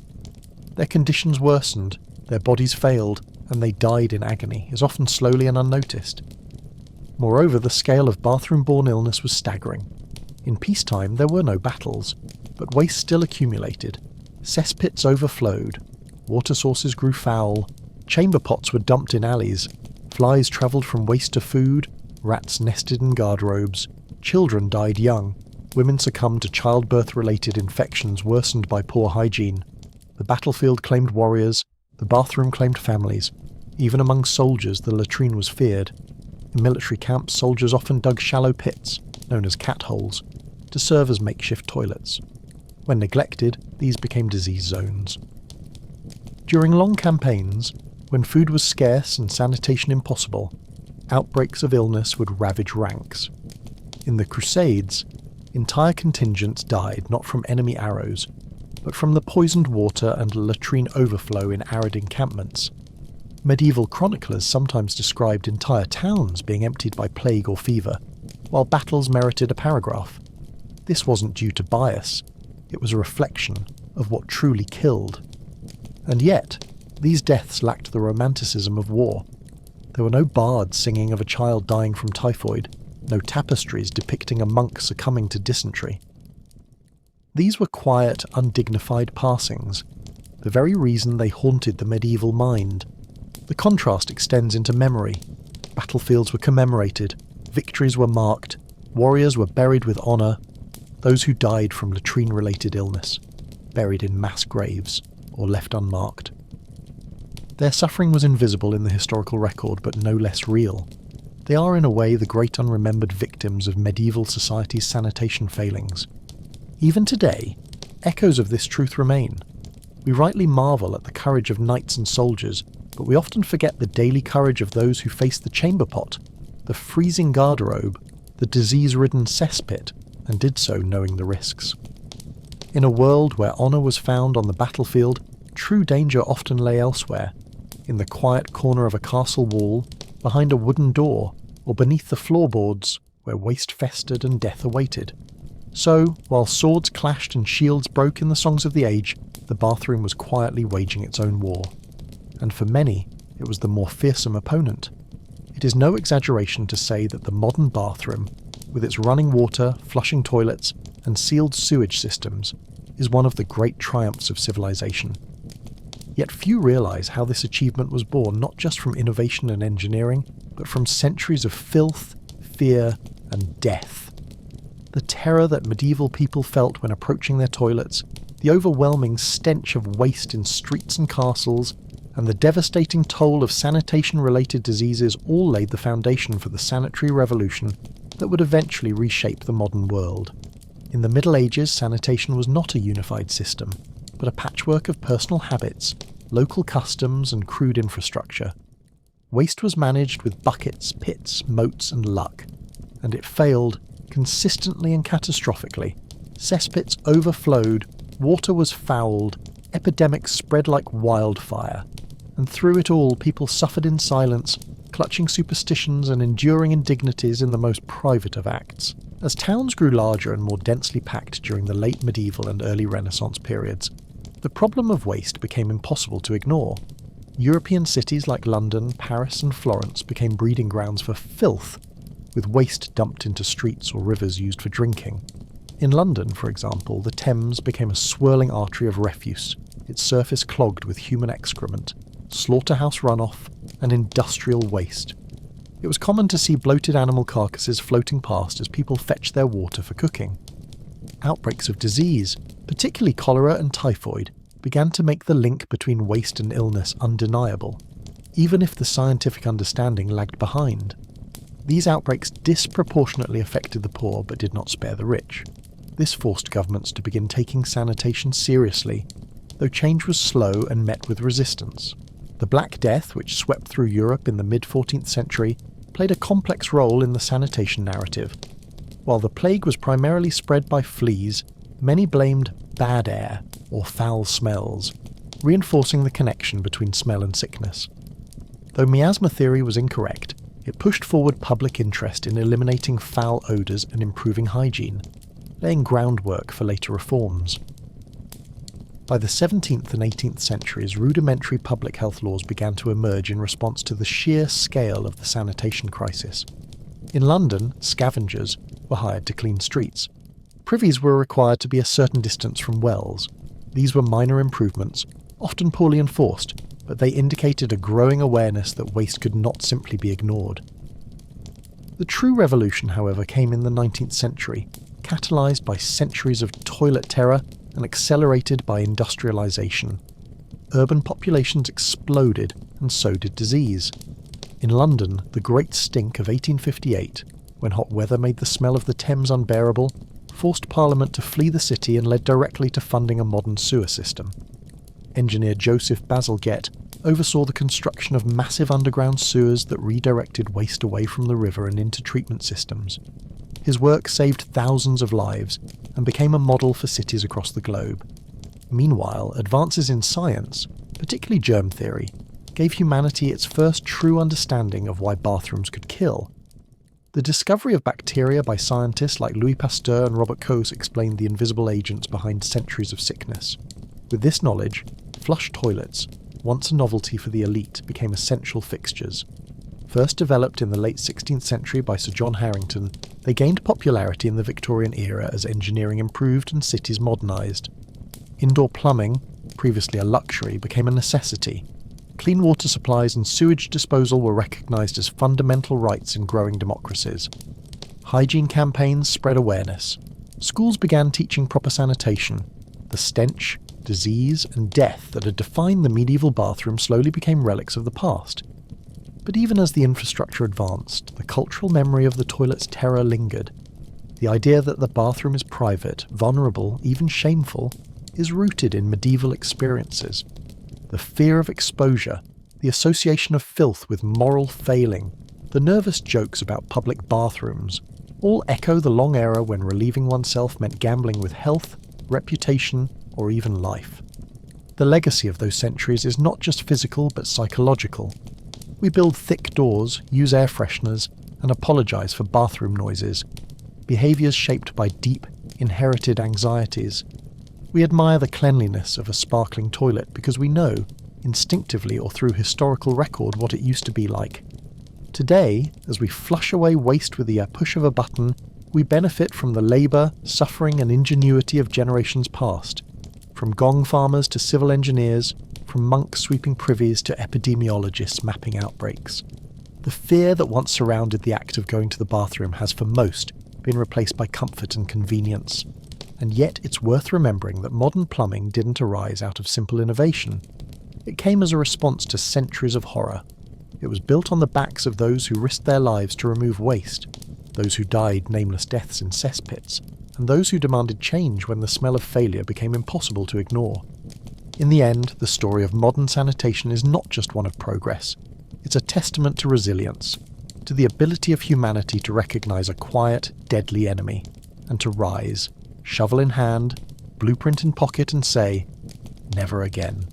Their conditions worsened, their bodies failed, and they died in agony, as often slowly and unnoticed. Moreover, the scale of bathroom-borne illness was staggering. In peacetime, there were no battles, but waste still accumulated. Cesspits overflowed, water sources grew foul, Chamber pots were dumped in alleys, flies travelled from waste to food, rats nested in garderobes, children died young, women succumbed to childbirth-related infections worsened by poor hygiene. The battlefield claimed warriors, the bathroom claimed families. Even among soldiers, the latrine was feared. In military camps, soldiers often dug shallow pits, known as cat holes, to serve as makeshift toilets. When neglected, these became disease zones. During long campaigns, when food was scarce and sanitation impossible, outbreaks of illness would ravage ranks. In the Crusades, entire contingents died not from enemy arrows, but from the poisoned water and latrine overflow in arid encampments. Medieval chroniclers sometimes described entire towns being emptied by plague or fever, while battles merited a paragraph. This wasn't due to bias, it was a reflection of what truly killed. And yet, these deaths lacked the romanticism of war. There were no bards singing of a child dying from typhoid, no tapestries depicting a monk succumbing to dysentery. These were quiet, undignified passings, the very reason they haunted the medieval mind. The contrast extends into memory. Battlefields were commemorated, victories were marked, warriors were buried with honour, those who died from latrine-related illness, buried in mass graves, or left unmarked. Their suffering was invisible in the historical record, but no less real. They are in a way the great unremembered victims of medieval society's sanitation failings. Even today, echoes of this truth remain. We rightly marvel at the courage of knights and soldiers, but we often forget the daily courage of those who face the chamber pot, the freezing garderobe, the disease-ridden cesspit, and did so knowing the risks. In a world where honour was found on the battlefield, true danger often lay elsewhere, in the quiet corner of a castle wall, behind a wooden door, or beneath the floorboards where waste festered and death awaited. So, while swords clashed and shields broke in the songs of the age, the bathroom was quietly waging its own war. And for many, it was the more fearsome opponent. It is no exaggeration to say that the modern bathroom, with its running water, flushing toilets, and sealed sewage systems, is one of the great triumphs of civilization. Yet few realise how this achievement was born not just from innovation and engineering, but from centuries of filth, fear, and death. The terror that medieval people felt when approaching their toilets, the overwhelming stench of waste in streets and castles, and the devastating toll of sanitation-related diseases all laid the foundation for the sanitary revolution that would eventually reshape the modern world. In the Middle Ages, sanitation was not a unified system, but a patchwork of personal habits, local customs, and crude infrastructure. Waste was managed with buckets, pits, moats, and luck, and it failed consistently and catastrophically. Cesspits overflowed, water was fouled, epidemics spread like wildfire, and through it all people suffered in silence, clutching superstitions and enduring indignities in the most private of acts. As towns grew larger and more densely packed during the late medieval and early Renaissance periods, the problem of waste became impossible to ignore. European cities like London, Paris, and Florence became breeding grounds for filth, with waste dumped into streets or rivers used for drinking. In London, for example, the Thames became a swirling artery of refuse, its surface clogged with human excrement, slaughterhouse runoff, and industrial waste. It was common to see bloated animal carcasses floating past as people fetched their water for cooking. Outbreaks of disease, particularly cholera and typhoid, began to make the link between waste and illness undeniable, even if the scientific understanding lagged behind. These outbreaks disproportionately affected the poor but did not spare the rich. This forced governments to begin taking sanitation seriously, though change was slow and met with resistance. The Black Death, which swept through Europe in the mid-14th century, played a complex role in the sanitation narrative. While the plague was primarily spread by fleas, many blamed bad air or foul smells, reinforcing the connection between smell and sickness. Though miasma theory was incorrect, it pushed forward public interest in eliminating foul odours and improving hygiene, laying groundwork for later reforms. By the 17th and 18th centuries, rudimentary public health laws began to emerge in response to the sheer scale of the sanitation crisis. In London, scavengers were hired to clean streets. Privies were required to be a certain distance from wells. These were minor improvements, often poorly enforced, but they indicated a growing awareness that waste could not simply be ignored. The true revolution, however, came in the 19th century, catalysed by centuries of toilet terror and accelerated by industrialisation. Urban populations exploded, and so did disease. In London, the Great Stink of 1858, when hot weather made the smell of the Thames unbearable, forced Parliament to flee the city and led directly to funding a modern sewer system. Engineer Joseph Bazalgette oversaw the construction of massive underground sewers that redirected waste away from the river and into treatment systems. His work saved thousands of lives and became a model for cities across the globe. Meanwhile, advances in science, particularly germ theory, gave humanity its first true understanding of why bathrooms could kill. The discovery of bacteria by scientists like Louis Pasteur and Robert Koch explained the invisible agents behind centuries of sickness. With this knowledge, flush toilets, once a novelty for the elite, became essential fixtures. First developed in the late 16th century by Sir John Harington, they gained popularity in the Victorian era as engineering improved and cities modernised. Indoor plumbing, previously a luxury, became a necessity. Clean water supplies and sewage disposal were recognised as fundamental rights in growing democracies. Hygiene campaigns spread awareness. Schools began teaching proper sanitation. The stench, disease, and death that had defined the medieval bathroom slowly became relics of the past. But even as the infrastructure advanced, the cultural memory of the toilet's terror lingered. The idea that the bathroom is private, vulnerable, even shameful, is rooted in medieval experiences. The fear of exposure, the association of filth with moral failing, the nervous jokes about public bathrooms, all echo the long era when relieving oneself meant gambling with health, reputation, or even life. The legacy of those centuries is not just physical but psychological. We build thick doors, use air fresheners, and apologise for bathroom noises, behaviours shaped by deep, inherited anxieties. We admire the cleanliness of a sparkling toilet because we know, instinctively or through historical record, what it used to be like. Today, as we flush away waste with the push of a button, we benefit from the labour, suffering and ingenuity of generations past. From gong farmers to civil engineers, from monks sweeping privies to epidemiologists mapping outbreaks. The fear that once surrounded the act of going to the bathroom has for most been replaced by comfort and convenience. And yet it's worth remembering that modern plumbing didn't arise out of simple innovation. It came as a response to centuries of horror. It was built on the backs of those who risked their lives to remove waste, those who died nameless deaths in cesspits, and those who demanded change when the smell of failure became impossible to ignore. In the end, the story of modern sanitation is not just one of progress. It's a testament to resilience, to the ability of humanity to recognise a quiet, deadly enemy, and to rise, shovel in hand, blueprint in pocket, and say, never again.